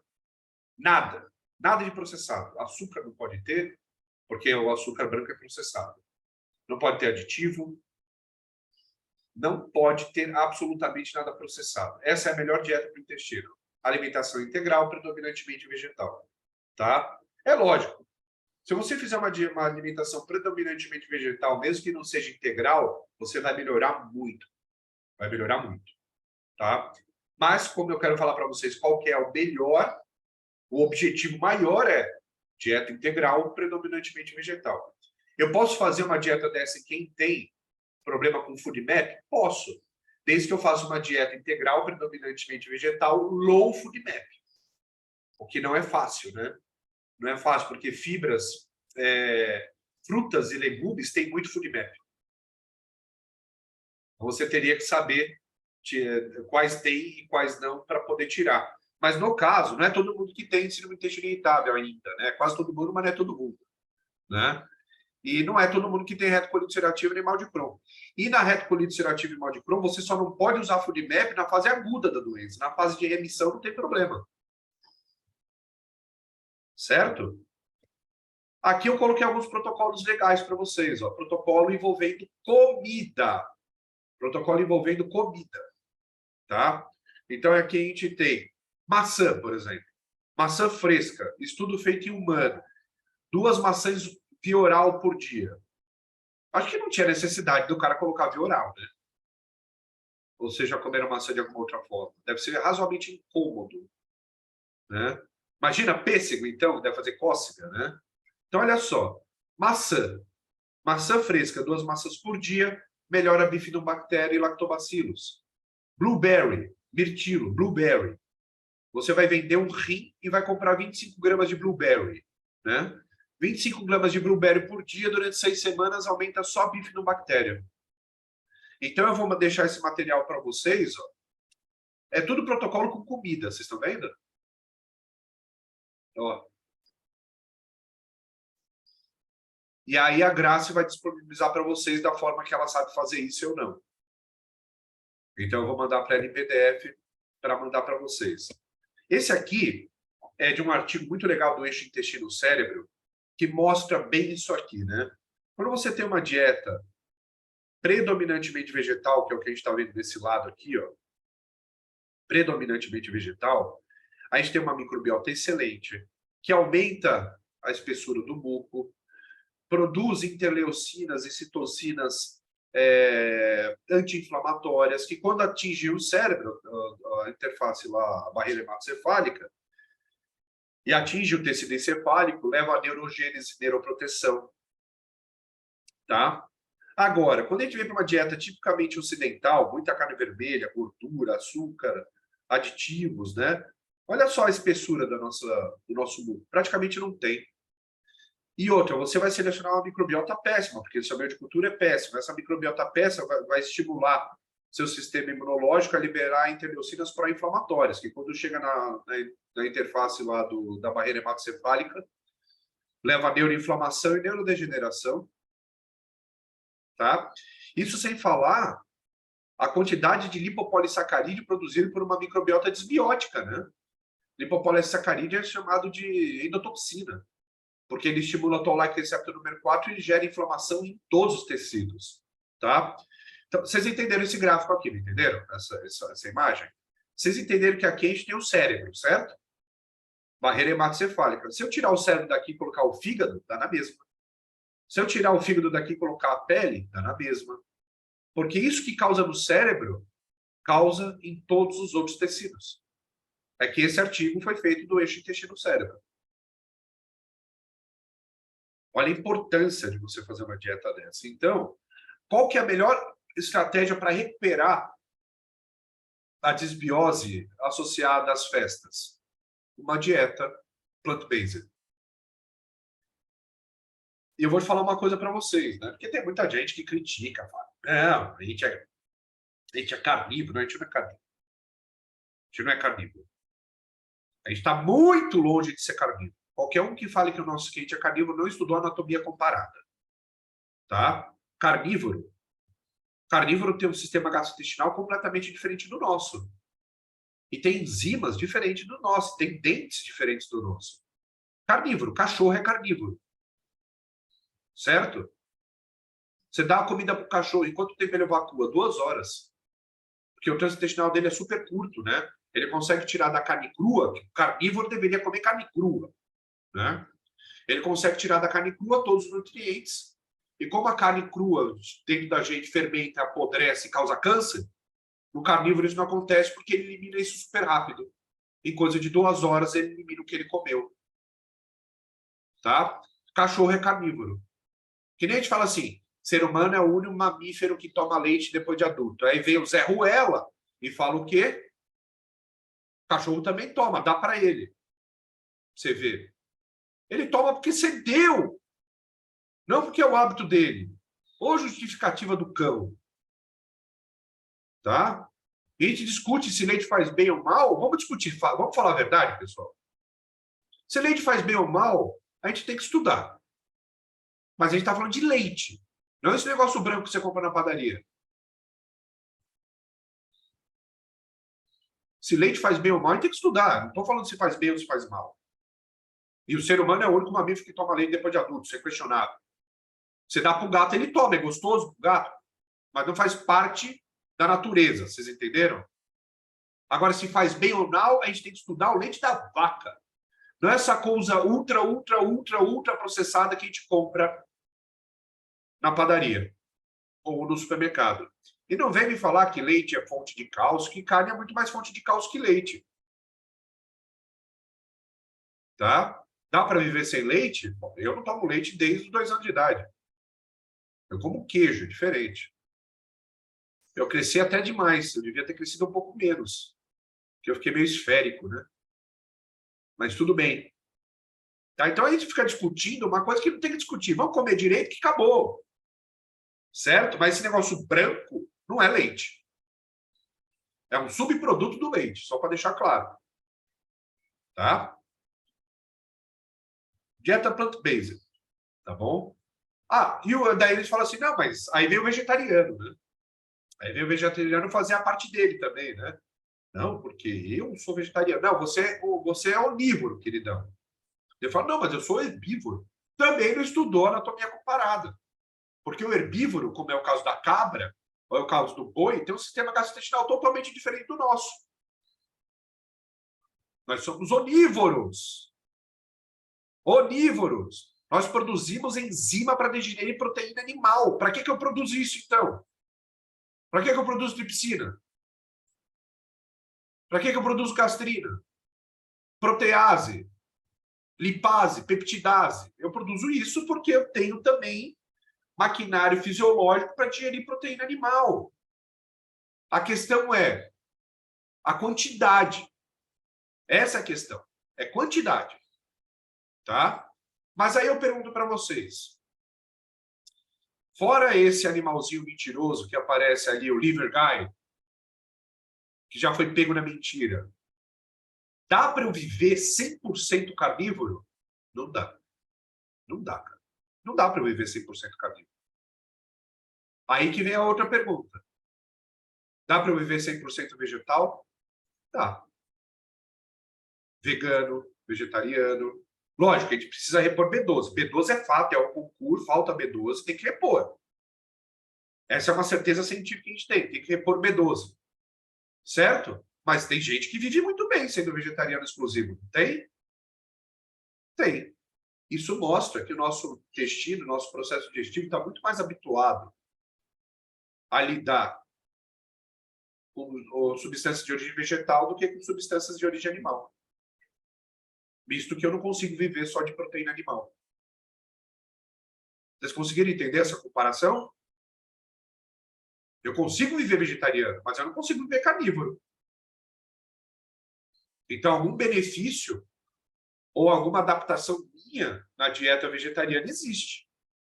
Nada. Nada de processado. Açúcar não pode ter, porque o açúcar branco é processado. Não pode ter aditivo. Não pode ter absolutamente nada processado. Essa é a melhor dieta para o intestino. Alimentação integral, predominantemente vegetal. Tá? É lógico. Se você fizer uma alimentação predominantemente vegetal, mesmo que não seja integral, você vai melhorar muito. Vai melhorar muito. Tá? Mas, como eu quero falar para vocês qual que é o melhor, o objetivo maior é dieta integral, predominantemente vegetal. Eu posso fazer uma dieta dessa em quem tem problema com FODMAP? Posso. Desde que eu faça uma dieta integral, predominantemente vegetal, low FODMAP. O que não é fácil, né? Não é fácil, porque fibras, frutas e legumes têm muito FODMAP. Então, você teria que saber quais tem e quais não para poder tirar. Mas, no caso, não é todo mundo que tem síndrome intestinal irritável ainda, né? Quase todo mundo, mas não é todo mundo, né? E não é todo mundo que tem retocolite ulcerativa nem mal de Crohn. E na retocolite ulcerativa e mal de Crohn, você só não pode usar FODMAP na fase aguda da doença. Na fase de remissão não tem problema. Certo? Aqui eu coloquei alguns protocolos legais para vocês. Ó. Protocolo envolvendo comida. Protocolo envolvendo comida. Tá? Então aqui a gente tem maçã, por exemplo. Maçã fresca. Estudo feito em humano. 2 maçãs via oral por dia. Acho que não tinha necessidade do cara colocar via oral, né? Ou seja, comer maçã de alguma outra forma. Deve ser razoavelmente incômodo, né? Imagina pêssego, então, deve fazer cócega, né? Então, olha só. Maçã. Maçã fresca, 2 maçãs por dia, melhora bifidobactéria e lactobacillus. Blueberry, mirtilo, blueberry. Você vai vender um rim e vai comprar 25 gramas de blueberry, né? 25 gramas de blueberry por dia durante 6 semanas aumenta só a bifidobactéria. Então, eu vou deixar esse material para vocês. Ó. É tudo protocolo com comida, vocês estão vendo? Ó. E aí a Grace vai disponibilizar para vocês da forma que ela sabe fazer isso ou não. Então, eu vou mandar para ela em PDF para mandar para vocês. Esse aqui é de um artigo muito legal do Eixo Intestino-Cérebro, que mostra bem isso aqui, né? Quando você tem uma dieta predominantemente vegetal, que é o que a gente está vendo desse lado aqui, ó, predominantemente vegetal, a gente tem uma microbiota excelente, que aumenta a espessura do muco, produz interleucinas e citocinas anti-inflamatórias, que quando atingem o cérebro, a interface lá, a barreira hematocefálica, e atinge o tecido encefálico, leva a neurogênese e neuroproteção. Tá? Agora, quando a gente vem para uma dieta tipicamente ocidental, muita carne vermelha, gordura, açúcar, aditivos, né? Olha só a espessura do nosso mundo. Praticamente não tem. E outra, você vai selecionar uma microbiota péssima, porque o seu meio de cultura é péssimo. Essa microbiota péssima vai estimular seu sistema imunológico a liberar interleucinas pró-inflamatórias, que quando chega na interface lá da barreira hematocefálica, leva a neuroinflamação e neurodegeneração. Tá? Isso sem falar a quantidade de lipopolissacarídeo produzido por uma microbiota desbiótica, né? Lipopolissacarídeo é chamado de endotoxina, porque ele estimula o Toll-like receptor número 4 e ele gera inflamação em todos os tecidos, tá? Então, vocês entenderam esse gráfico aqui, não entenderam? Essa imagem? Vocês entenderam que aqui a gente tem o cérebro, certo? Barreira hematocefálica. Se eu tirar o cérebro daqui e colocar o fígado, dá na mesma. Se eu tirar o fígado daqui e colocar a pele, dá na mesma. Porque isso que causa no cérebro, causa em todos os outros tecidos. É que esse artigo foi feito do eixo intestino-cérebro. Olha a importância de você fazer uma dieta dessa. Então, qual que é a melhor estratégia para recuperar a desbiose associada às festas? Uma dieta plant-based. E eu vou falar uma coisa para vocês, né? Porque tem muita gente que critica, fala, não, a gente é carnívoro, a gente não é carnívoro. A gente não é carnívoro. A gente está muito longe de ser carnívoro. Qualquer um que fale que o nosso cliente é carnívoro não estudou anatomia comparada. Tá? Carnívoro tem um sistema gastrointestinal completamente diferente do nosso. E tem enzimas diferentes do nosso, tem dentes diferentes do nosso. Carnívoro, cachorro é carnívoro. Certo? Você dá a comida para o cachorro, em quanto tempo ele evacua? 2 horas. Porque o trânsito intestinal dele é super curto, né? Ele consegue tirar da carne crua, que o carnívoro deveria comer carne crua, né? Ele consegue tirar da carne crua todos os nutrientes. E como a carne crua dentro da gente fermenta, apodrece e causa câncer, no carnívoro isso não acontece porque ele elimina isso super rápido. Em coisa de 2 horas ele elimina o que ele comeu. Tá? Cachorro é carnívoro. Que nem a gente fala assim, ser humano é o único mamífero que toma leite depois de adulto. Aí vem o Zé Ruela e fala o quê? Cachorro também toma, dá para ele. Você vê. Ele toma porque você deu. Não porque é o hábito dele. Ou justificativa do cão. Tá? E a gente discute se leite faz bem ou mal. Vamos discutir, vamos falar a verdade, pessoal. Se leite faz bem ou mal, a gente tem que estudar. Mas a gente está falando de leite. Não esse negócio branco que você compra na padaria. Se leite faz bem ou mal, a gente tem que estudar. Não estou falando se faz bem ou se faz mal. E o ser humano é o único mamífero que toma leite depois de adulto. Isso é questionável. Você dá para o gato, ele toma. É gostoso para o gato. Mas não faz parte da natureza. Vocês entenderam? Agora, se faz bem ou não, a gente tem que estudar o leite da vaca. Não é essa coisa ultra processada que a gente compra na padaria ou no supermercado. E não vem me falar que leite é fonte de cálcio, que carne é muito mais fonte de cálcio que leite. Tá? Dá para viver sem leite? Bom, eu não tomo leite desde os 2 anos de idade. Eu como queijo, diferente. Eu cresci até demais. Eu devia ter crescido um pouco menos. Porque eu fiquei meio esférico, né? Mas tudo bem. Tá? Então a gente fica discutindo uma coisa que não tem que discutir. Vamos comer direito que acabou. Certo? Mas esse negócio branco não é leite. É um subproduto do leite, só para deixar claro. Tá? Dieta plant-based. Tá bom? Ah, e daí eles falam assim, não, mas aí vem o vegetariano, né? Aí vem o vegetariano fazer a parte dele também, né? Não, porque eu sou vegetariano. Não, você é onívoro, queridão. Ele fala, não, mas eu sou herbívoro. Também não estudou anatomia comparada. Porque o herbívoro, como é o caso da cabra, ou é o caso do boi, tem um sistema gastrointestinal totalmente diferente do nosso. Nós somos onívoros. Onívoros. Nós produzimos enzima para digerir proteína animal. Para que eu produzo isso, então? Para que eu produzo tripsina? Para que eu produzo gastrina? Protease, lipase, peptidase. Eu produzo isso porque eu tenho também maquinário fisiológico para digerir proteína animal. A questão é a quantidade. Essa é a questão. É quantidade. Tá? Mas aí eu pergunto para vocês. Fora esse animalzinho mentiroso que aparece ali, o liver guy, que já foi pego na mentira, dá para eu viver 100% carnívoro? Não dá. Não dá, cara. Não dá para eu viver 100% carnívoro. Aí que vem a outra pergunta. Dá para eu viver 100% vegetal? Dá. Vegano, vegetariano. Lógico, a gente precisa repor B12. B12 é fato, é o concurso, falta B12, tem que repor. Essa é uma certeza científica que a gente tem que repor B12. Certo? Mas tem gente que vive muito bem sendo vegetariano exclusivo. Tem? Tem. Isso mostra que o nosso intestino, nosso processo digestivo está muito mais habituado a lidar com substâncias de origem vegetal do que com substâncias de origem animal. Visto que eu não consigo viver só de proteína animal. Vocês conseguiram entender essa comparação? Eu consigo viver vegetariano, mas eu não consigo viver carnívoro. Então, algum benefício ou alguma adaptação minha na dieta vegetariana existe,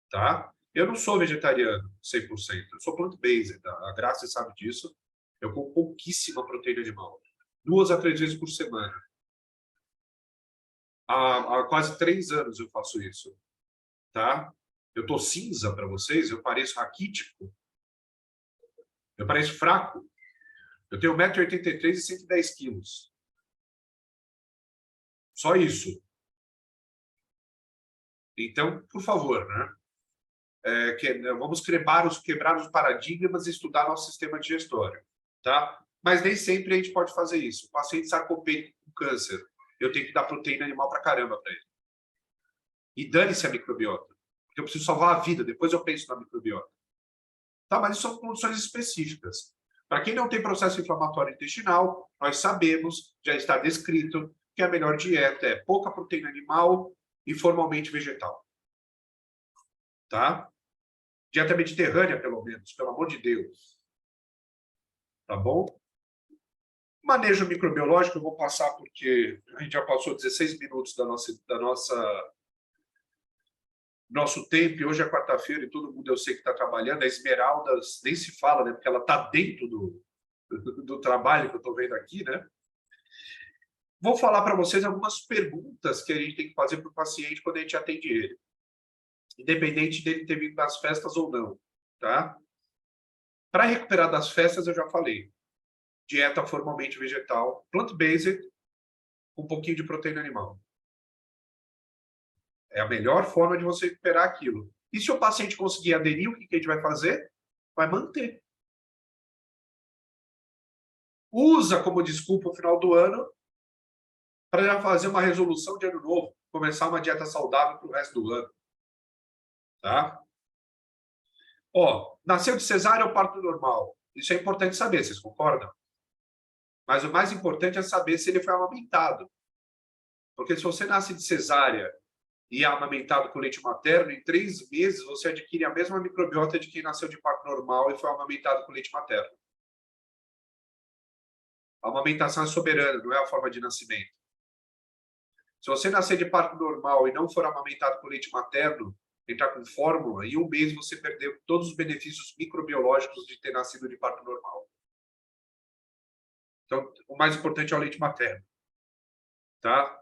tá? Eu não sou vegetariano 100%, eu sou plant-based, a Graça sabe disso. Eu como pouquíssima proteína animal, 2 a 3 vezes por semana. Há quase 3 anos eu faço isso, tá? Eu tô cinza para vocês, eu pareço raquítico, eu pareço fraco. Eu tenho 1,83 m e 110 quilos. Só isso. Então, por favor, né? Vamos quebrar os paradigmas e estudar nosso sistema digestório, tá? Mas nem sempre a gente pode fazer isso. O paciente sarcopênico com câncer, eu tenho que dar proteína animal pra caramba para ele. E dane-se a microbiota, porque eu preciso salvar a vida, depois eu penso na microbiota. Tá, mas isso são condições específicas. Para quem não tem processo inflamatório intestinal, nós sabemos, já está descrito, que a melhor dieta é pouca proteína animal e formalmente vegetal. Tá? Dieta mediterrânea, pelo menos, pelo amor de Deus. Tá bom? Manejo microbiológico, eu vou passar porque a gente já passou 16 minutos nosso tempo, e hoje é quarta-feira e todo mundo eu sei que está trabalhando. A Esmeralda nem se fala, né? Porque ela está dentro do trabalho que eu estou vendo aqui, né? Vou falar para vocês algumas perguntas que a gente tem que fazer para o paciente quando a gente atende ele. Independente dele ter vindo das festas ou não, tá? Para recuperar das festas, eu já falei. Dieta formalmente vegetal, plant-based, com um pouquinho de proteína animal. É a melhor forma de você recuperar aquilo. E se o paciente conseguir aderir, o que a gente vai fazer? Vai manter. Usa como desculpa o final do ano para já fazer uma resolução de ano novo, começar uma dieta saudável para o resto do ano. Tá? Ó, nasceu de cesárea ou parto normal? Isso é importante saber, vocês concordam? Mas o mais importante é saber se ele foi amamentado. Porque se você nasce de cesárea e é amamentado com leite materno, em 3 meses você adquire a mesma microbiota de quem nasceu de parto normal e foi amamentado com leite materno. A amamentação é soberana, não é a forma de nascimento. Se você nascer de parto normal e não for amamentado com leite materno, entrar com fórmula, em 1 mês você perdeu todos os benefícios microbiológicos de ter nascido de parto normal. Então, o mais importante é o leite materno. Tá?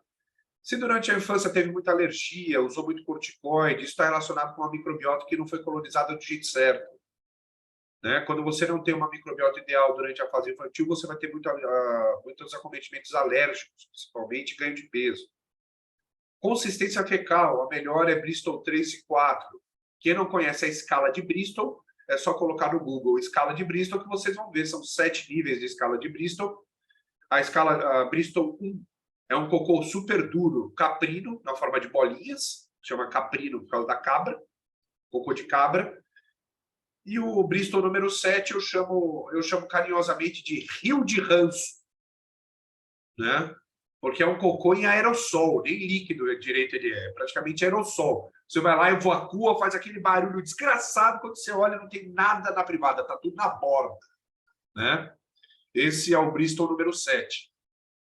Se durante a infância teve muita alergia, usou muito corticoide, isso está relacionado com uma microbiota que não foi colonizada do jeito certo. Né? Quando você não tem uma microbiota ideal durante a fase infantil, você vai ter muitos acometimentos alérgicos, principalmente ganho de peso. Consistência fecal, a melhor é Bristol 3 e 4. Quem não conhece a escala de Bristol, é só colocar no Google escala de Bristol que vocês vão ver, são 7 níveis de escala de Bristol. A escala Bristol 1 é um cocô super duro, caprino, na forma de bolinhas, chama caprino por causa da cabra, cocô de cabra. E o Bristol número 7 eu chamo carinhosamente de rio de ranço, né? Porque é um cocô em aerossol, nem líquido direito ele é praticamente aerossol. Você vai lá, evacua, faz aquele barulho desgraçado, quando você olha não tem nada na privada, está tudo na borda, né? Esse é o Bristol número 7,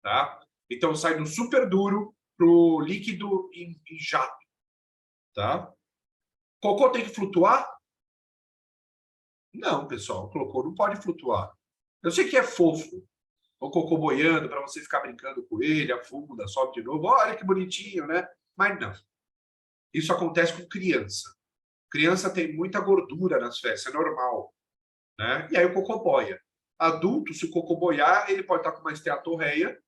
tá? Então sai do super duro para o líquido em jato, tá? Cocô tem que flutuar? Não, pessoal, o cocô não pode flutuar. Eu sei que é fofo, o cocô boiando para você ficar brincando com ele, afunda, sobe de novo, olha que bonitinho, né? Mas não. Isso acontece com criança. Criança tem muita gordura nas fezes, é normal, né? E aí o cocô boia. Adulto, se o cocô boiar, ele pode estar com uma esteatorreia,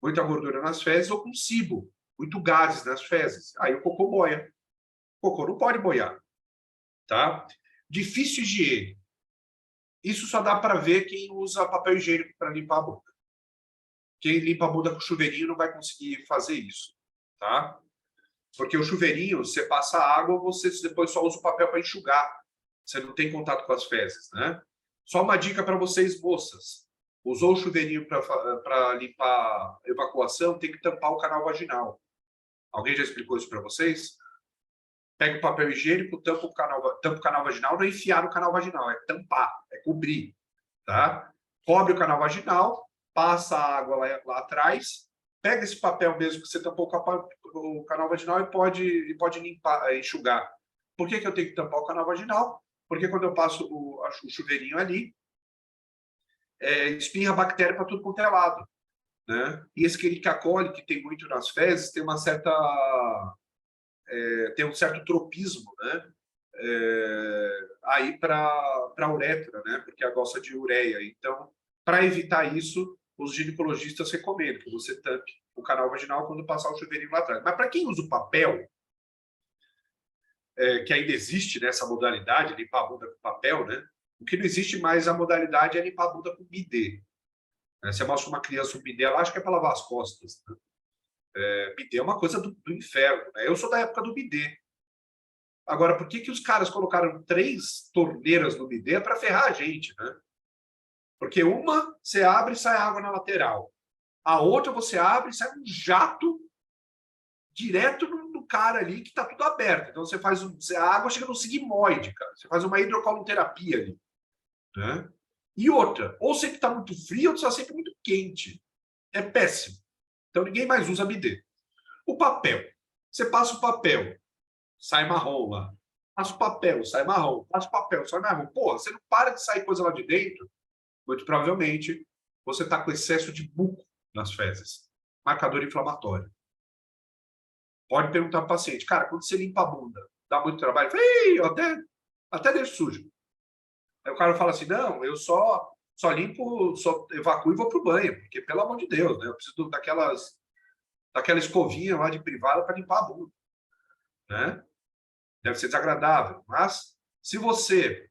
muita gordura nas fezes, ou com SIBO, muito gases nas fezes. Aí o cocô boia. O cocô não pode boiar, tá? Difícil higiene. Isso só dá para ver quem usa papel higiênico para limpar a bunda. Quem limpa a bunda com chuveirinho não vai conseguir fazer isso, tá? Porque o chuveirinho, você passa água, você depois só usa o papel para enxugar. Você não tem contato com as fezes, né? Só uma dica para vocês, moças. Usou o chuveirinho para limpar evacuação, tem que tampar o canal vaginal. Alguém já explicou isso para vocês? Pega o papel higiênico, tampa o canal vaginal, não é enfiar no canal vaginal, é tampar, é cobrir, tá? Cobre o canal vaginal, passa a água lá atrás, pega esse papel mesmo que você tampou o canal vaginal e pode limpar, enxugar. Por que eu tenho que tampar o canal vaginal? Porque quando eu passo o chuveirinho ali, espirra bactéria para tudo quanto é lado, né? E esse Escherichia coli, que tem muito nas fezes, tem um certo tropismo, né? Aí para a uretra, né? Porque ela gosta de ureia. Então, para evitar isso, os ginecologistas recomendam que você tampe o canal vaginal quando passar o chuveirinho lá atrás. Mas para quem usa o papel, que ainda existe nessa modalidade, limpar a bunda com papel, né? O que não existe mais a modalidade é limpar a bunda com bidê. Você mostra uma criança um bidê, ela acha que é para lavar as costas. Né? Bidê é uma coisa do inferno. Né? Eu sou da época do bidê. Agora, por que os caras colocaram 3 torneiras no bidê para ferrar a gente, né? Porque uma, você abre e sai água na lateral. A outra, você abre e sai um jato direto no cara ali que está tudo aberto. Então, a água chega no sigmoide, cara. Você faz uma hidrocoloterapia ali. Né? E outra, ou sempre está muito frio ou está sempre muito quente. É péssimo. Então, ninguém mais usa bidê. O papel. Você passa o papel, sai marrom lá. Passa o papel, sai marrom. Passa o papel, sai marrom. Porra, você não para de sair coisa lá de dentro, muito provavelmente você está com excesso de muco nas fezes. Marcador inflamatório. Pode perguntar para o paciente, cara, quando você limpa a bunda, dá muito trabalho? Eu até deixo sujo. Aí o cara fala assim, não, eu só limpo, só evacuo e vou para o banho, porque, pelo amor de Deus, né? Eu preciso daquela escovinha lá de privada para limpar a bunda. Né? Deve ser desagradável, mas se você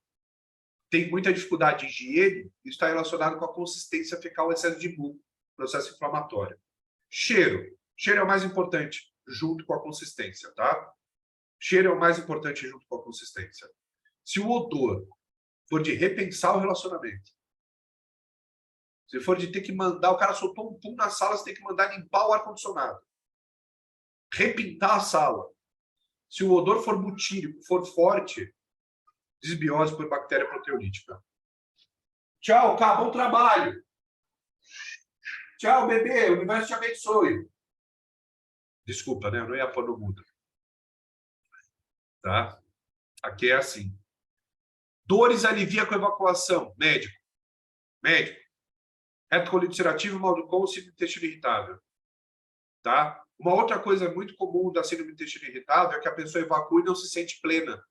tem muita dificuldade de higiene, isso está relacionado com a consistência fecal, excesso de muco, processo inflamatório. Cheiro é o mais importante, junto com a consistência, tá? Cheiro é o mais importante junto com a consistência. Se o odor for de repensar o relacionamento, se for de ter que mandar, o cara soltou um pum na sala, você tem que mandar limpar o ar-condicionado. Repintar a sala. Se o odor for butírico, for forte, desbiose por bactéria proteolítica. Tchau, Cá, bom trabalho. Tchau, bebê, o universo te abençoe. Desculpa, né? Eu não ia pôr no mudo. Tá? Aqui é assim. Dores alivia com evacuação. Médico. Retocolite ulcerativa, mal do côlon, síndrome do intestino irritável. Tá? Uma outra coisa muito comum da síndrome do intestino irritável é que a pessoa evacua e não se sente plena.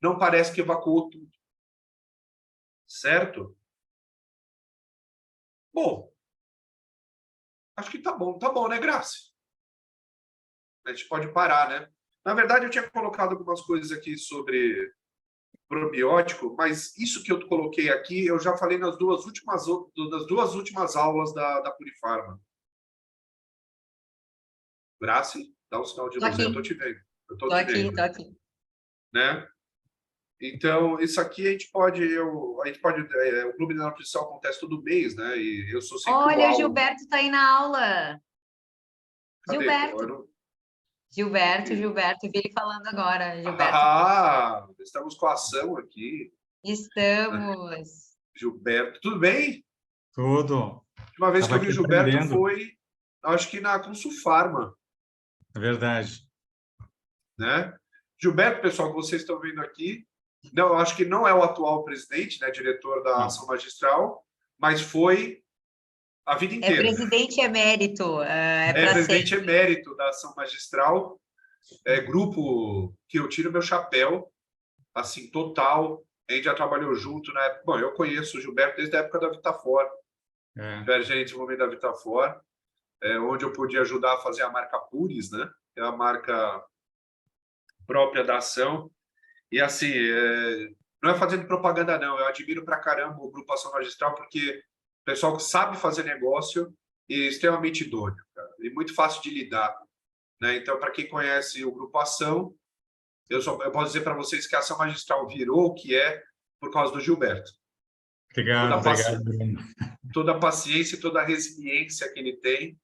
Não parece que evacuou tudo. Certo? Bom, acho que tá bom, né, Graça? A gente pode parar, né? Na verdade, eu tinha colocado algumas coisas aqui sobre probiótico, mas isso que eu coloquei aqui, eu já falei nas duas últimas aulas da Purifarma. Grace, dá um sinal de luz, eu tô te vendo. Tô aqui. Né? Então, isso aqui a gente pode o Clube da Nutrição acontece todo mês, né? E eu sou sempre Olha, o Gilberto está aí na aula. Cadê? Gilberto. Gilberto, vi ele falando agora. Gilberto, Ah, estamos com a ação aqui. estamos. Gilberto, tudo bem? Tudo. A última vez que Estava eu vi aqui o Gilberto aprendendo. foi, acho que na Consulfarma, É verdade. né? Gilberto, pessoal, que vocês estão vendo aqui, não, acho que não é o atual presidente, né, diretor da Não. Ação Magistral, mas foi a vida É inteira. presidente emérito, é É para presidente sempre. emérito da Ação Magistral, grupo que eu tiro meu chapéu, assim, total. A gente já trabalhou junto na época. Bom, eu conheço o Gilberto desde a época da Vitafor, É. era gerente de desenvolvimento da Vitafor, onde eu podia ajudar a fazer a marca Puris, né? Que é a marca própria da ação. E assim, não é fazendo propaganda, não. Eu admiro pra caramba o Grupo Ação Magistral, porque o pessoal que sabe fazer negócio e extremamente idôneo, cara, e muito fácil de lidar, né? Então, para quem conhece o Grupo Ação, eu posso dizer para vocês que a Ação Magistral virou o que é por causa do Gilberto. Obrigado, Toda Bruno. toda a paciência e toda a resiliência que ele tem,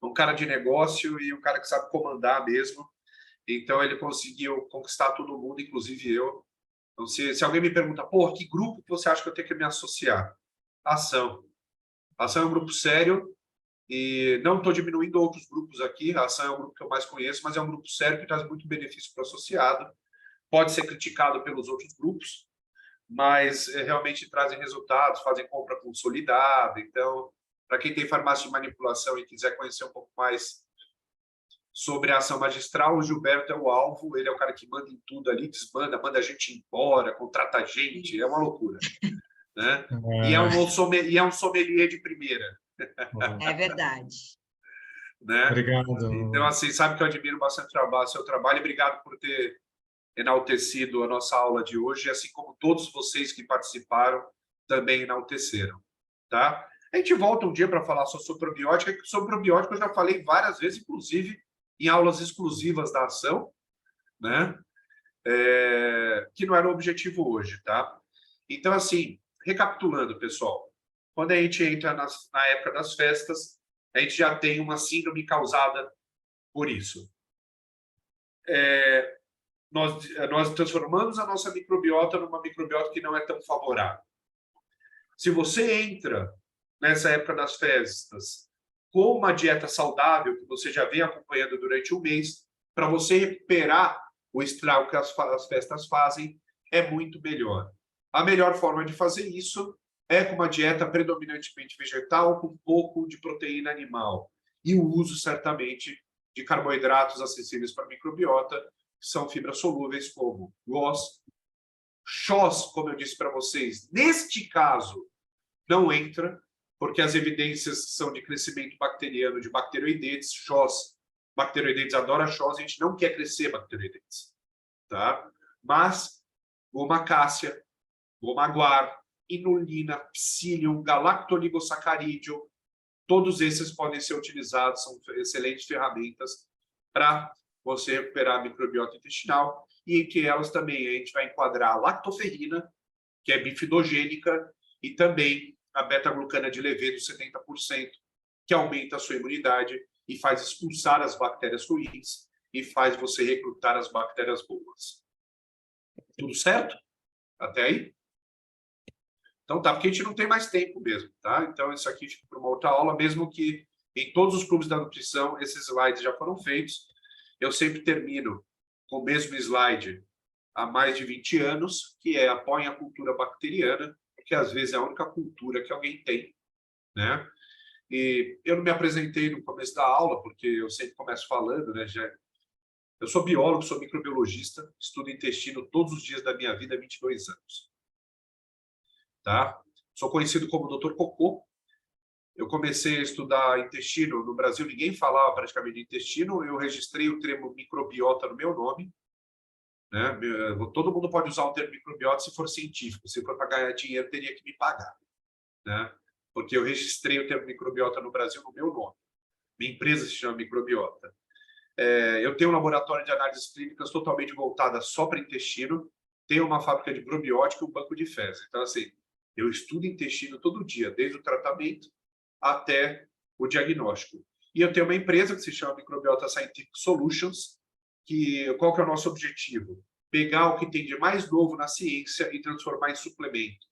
um cara de negócio e um cara que sabe comandar mesmo. Então, ele conseguiu conquistar todo mundo, inclusive eu. Então, se alguém me pergunta, pô, que grupo que você acha que eu tenho que me associar? Ação. Ação é um grupo sério e não estou diminuindo outros grupos aqui. A Ação é o grupo que eu mais conheço, mas é um grupo sério que traz muito benefício para o associado. Pode ser criticado pelos outros grupos, mas realmente trazem resultados, fazem compra consolidada. Então, para quem tem farmácia de manipulação e quiser conhecer um pouco mais sobre a Ação Magistral, o Gilberto é o alvo, ele é o cara que manda em tudo ali, desmanda, manda a gente embora, contrata gente, é uma loucura, né? E é um sommelier de primeira, É verdade. né? Obrigado. Então, assim, sabe que eu admiro bastante o seu trabalho e obrigado por ter enaltecido a nossa aula de hoje, assim como todos vocês que participaram também enalteceram, tá? A gente volta um dia para falar sobre probiótica, que sobre probiótica eu já falei várias vezes, inclusive em aulas exclusivas da ação, né? Que não era o objetivo hoje, tá? Então, assim, recapitulando, pessoal, quando a gente entra na época das festas, a gente já tem uma síndrome causada por isso. Nós transformamos a nossa microbiota numa microbiota que não é tão favorável. Se você entra nessa época das festas com uma dieta saudável, que você já vem acompanhando durante um mês, para você recuperar o estrago que as festas fazem, é muito melhor. A melhor forma de fazer isso é com uma dieta predominantemente vegetal, com um pouco de proteína animal. E o uso, certamente, de carboidratos acessíveis para a microbiota, que são fibras solúveis como GOS, XOS, como eu disse para vocês, neste caso, não entra, porque as evidências são de crescimento bacteriano de bacteroidetes, XOS. Bacteroidetes adora XOS, a gente não quer crescer bacteroidetes, tá? Mas goma cássia, goma guar, inulina, psyllium, galactoligosacarídeo, todos esses podem ser utilizados, são excelentes ferramentas para você recuperar a microbiota intestinal, e entre elas também a gente vai enquadrar a lactoferrina, que é bifidogênica, e também a beta-glucana de Levedo, 70%, que aumenta a sua imunidade e faz expulsar as bactérias ruins e faz você recrutar as bactérias boas. Tudo certo? Até aí? Então tá, porque a gente não tem mais tempo mesmo, tá? Então isso aqui fica para uma outra aula, mesmo que em todos os clubes da nutrição esses slides já foram feitos. Eu sempre termino com o mesmo slide há mais de 20 anos, que é apoiem a cultura bacteriana, porque às vezes é a única cultura que alguém tem, né? E eu não me apresentei no começo da aula, porque eu sempre começo falando, né? Eu sou biólogo, sou microbiologista, estudo intestino todos os dias da minha vida há 22 anos. Tá? Sou conhecido como Dr. Cocô. Eu comecei a estudar intestino no Brasil, ninguém falava praticamente de intestino, eu registrei o termo microbiota no meu nome, né? Todo mundo pode usar o termo microbiota se for científico, se for para ganhar dinheiro teria que me pagar, né? Porque eu registrei o termo microbiota no Brasil no meu nome. Minha empresa se chama Microbiota. Eu tenho um laboratório de análises clínicas totalmente voltada só para intestino, tenho uma fábrica de probiótico e um banco de fezes. Então, assim, eu estudo intestino todo dia, desde o tratamento até o diagnóstico. E eu tenho uma empresa que se chama Microbiota Scientific Solutions, qual que é o nosso objetivo? Pegar o que tem de mais novo na ciência e transformar em suplemento,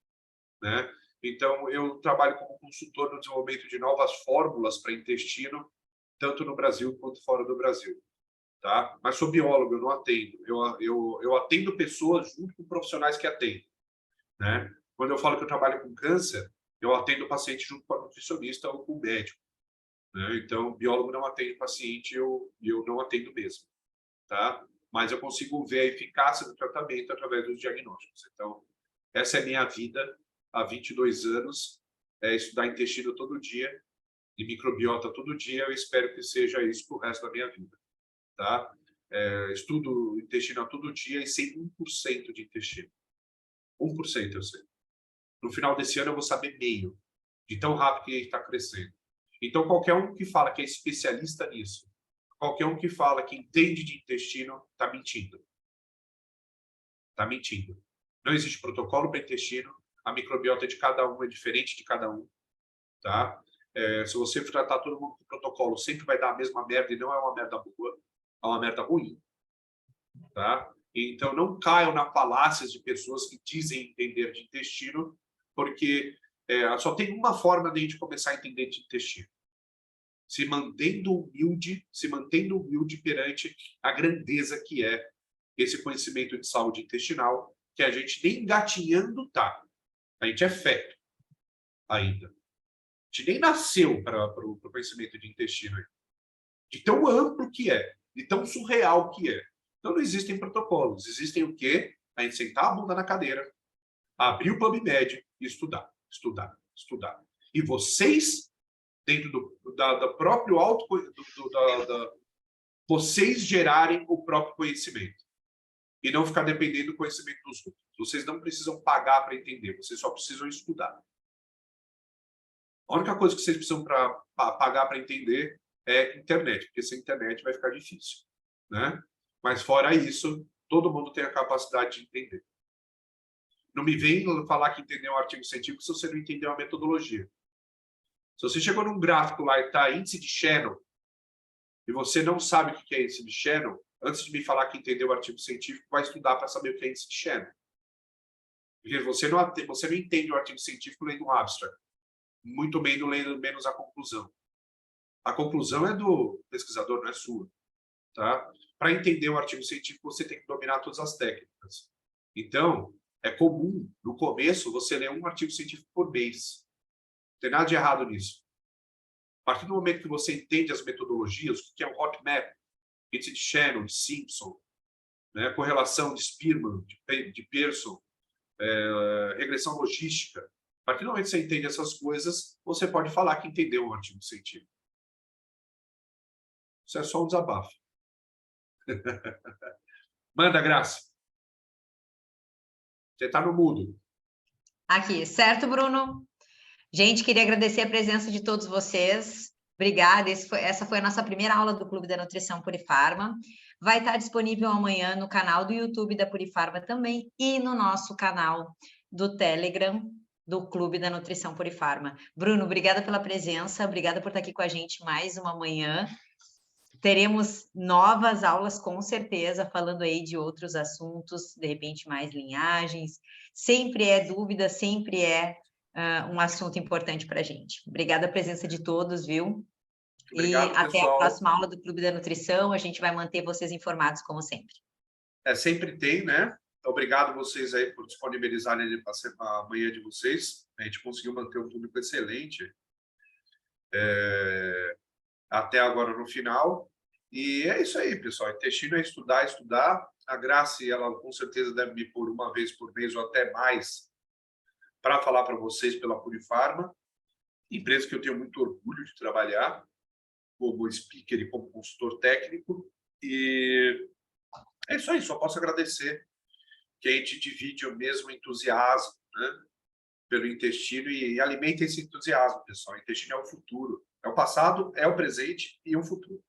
né? Então, eu trabalho como consultor no desenvolvimento de novas fórmulas para intestino, tanto no Brasil quanto fora do Brasil, tá? Mas sou biólogo, eu não atendo. Eu atendo pessoas junto com profissionais que atendem, né? Quando eu falo que eu trabalho com câncer, eu atendo o paciente junto com a nutricionista ou com o médico, né? Então, biólogo não atende paciente, eu não atendo mesmo, tá? Mas eu consigo ver a eficácia do tratamento através dos diagnósticos. Então, essa é a minha vida há 22 anos, estudar intestino todo dia e microbiota todo dia. Eu espero que seja isso para o resto da minha vida, tá? Estudo intestino todo dia e sei 1% de intestino. 1% eu sei. No final desse ano eu vou saber meio, de tão rápido que ele está crescendo. Então, qualquer um que fala que é especialista nisso, qualquer um que fala que entende de intestino, está mentindo. Está mentindo. Não existe protocolo para intestino, a microbiota de cada um é diferente de cada um, tá? Se você tratar todo mundo com protocolo, sempre vai dar a mesma merda e não é uma merda boa, é uma merda ruim, tá? Então, não caiam na falácias de pessoas que dizem entender de intestino, porque só tem uma forma de a gente começar a entender de intestino. Se mantendo humilde perante a grandeza que é esse conhecimento de saúde intestinal, que a gente nem engatinhando tá. A gente é feto ainda. A gente nem nasceu para o conhecimento de intestino. De tão amplo que é, de tão surreal que é. Então não existem protocolos. Existem o quê? A gente sentar a bunda na cadeira, abrir o PubMed e estudar, estudar, estudar. E vocês, dentro do próprio vocês gerarem o próprio conhecimento. E não ficar dependendo do conhecimento dos outros. Vocês não precisam pagar para entender, vocês só precisam estudar. A única coisa que vocês precisam pagar para entender é internet, porque sem internet vai ficar difícil, né? Mas fora isso, todo mundo tem a capacidade de entender. Não me vem falar que entendeu um artigo científico se você não entendeu a metodologia. Se você chegou num gráfico lá e está índice de Shannon, e você não sabe o que é índice de Shannon, antes de me falar que entendeu o artigo científico, vai estudar para saber o que é índice de Shannon. Porque você não entende o artigo científico lendo um abstract, muito menos a conclusão. A conclusão é do pesquisador, não é sua. Tá? Para entender o artigo científico, você tem que dominar todas as técnicas. Então, é comum, no começo, você ler um artigo científico por mês. Não tem nada de errado nisso. A partir do momento que você entende as metodologias, o que é um hot map, índice de Shannon, de Simpson, né, correlação de Spearman, de Pearson, regressão logística. A partir do momento que você entende essas coisas, você pode falar que entendeu um artigo científico. Isso é só um desabafo. Manda, Graça. Você está no mudo. Aqui, certo, Bruno? Gente, queria agradecer a presença de todos vocês. Obrigada. Essa foi a nossa primeira aula do Clube da Nutrição Purifarma. Vai estar disponível amanhã no canal do YouTube da Purifarma também e no nosso canal do Telegram do Clube da Nutrição Purifarma. Bruno, obrigada pela presença, obrigada por estar aqui com a gente mais uma manhã. Teremos novas aulas, com certeza, falando aí de outros assuntos, de repente mais linhagens. Sempre é dúvida, sempre é um assunto importante para a gente. Obrigada a presença de todos, viu? Obrigado, e até pessoal. A próxima aula do Clube da Nutrição, a gente vai manter vocês informados, como sempre. Sempre tem, né? Obrigado vocês aí por disponibilizarem a manhã de vocês. A gente conseguiu manter um público excelente até agora no final. E é isso aí, pessoal. Intestino é estudar, estudar. A Grace, ela com certeza deve me pôr uma vez por mês ou até mais para falar para vocês pela Purifarma, empresa que eu tenho muito orgulho de trabalhar como speaker e como consultor técnico. E é isso aí, só posso agradecer que a gente divide o mesmo entusiasmo, né, pelo intestino e alimenta esse entusiasmo, pessoal. O intestino é o futuro. É o passado, é o presente e o futuro.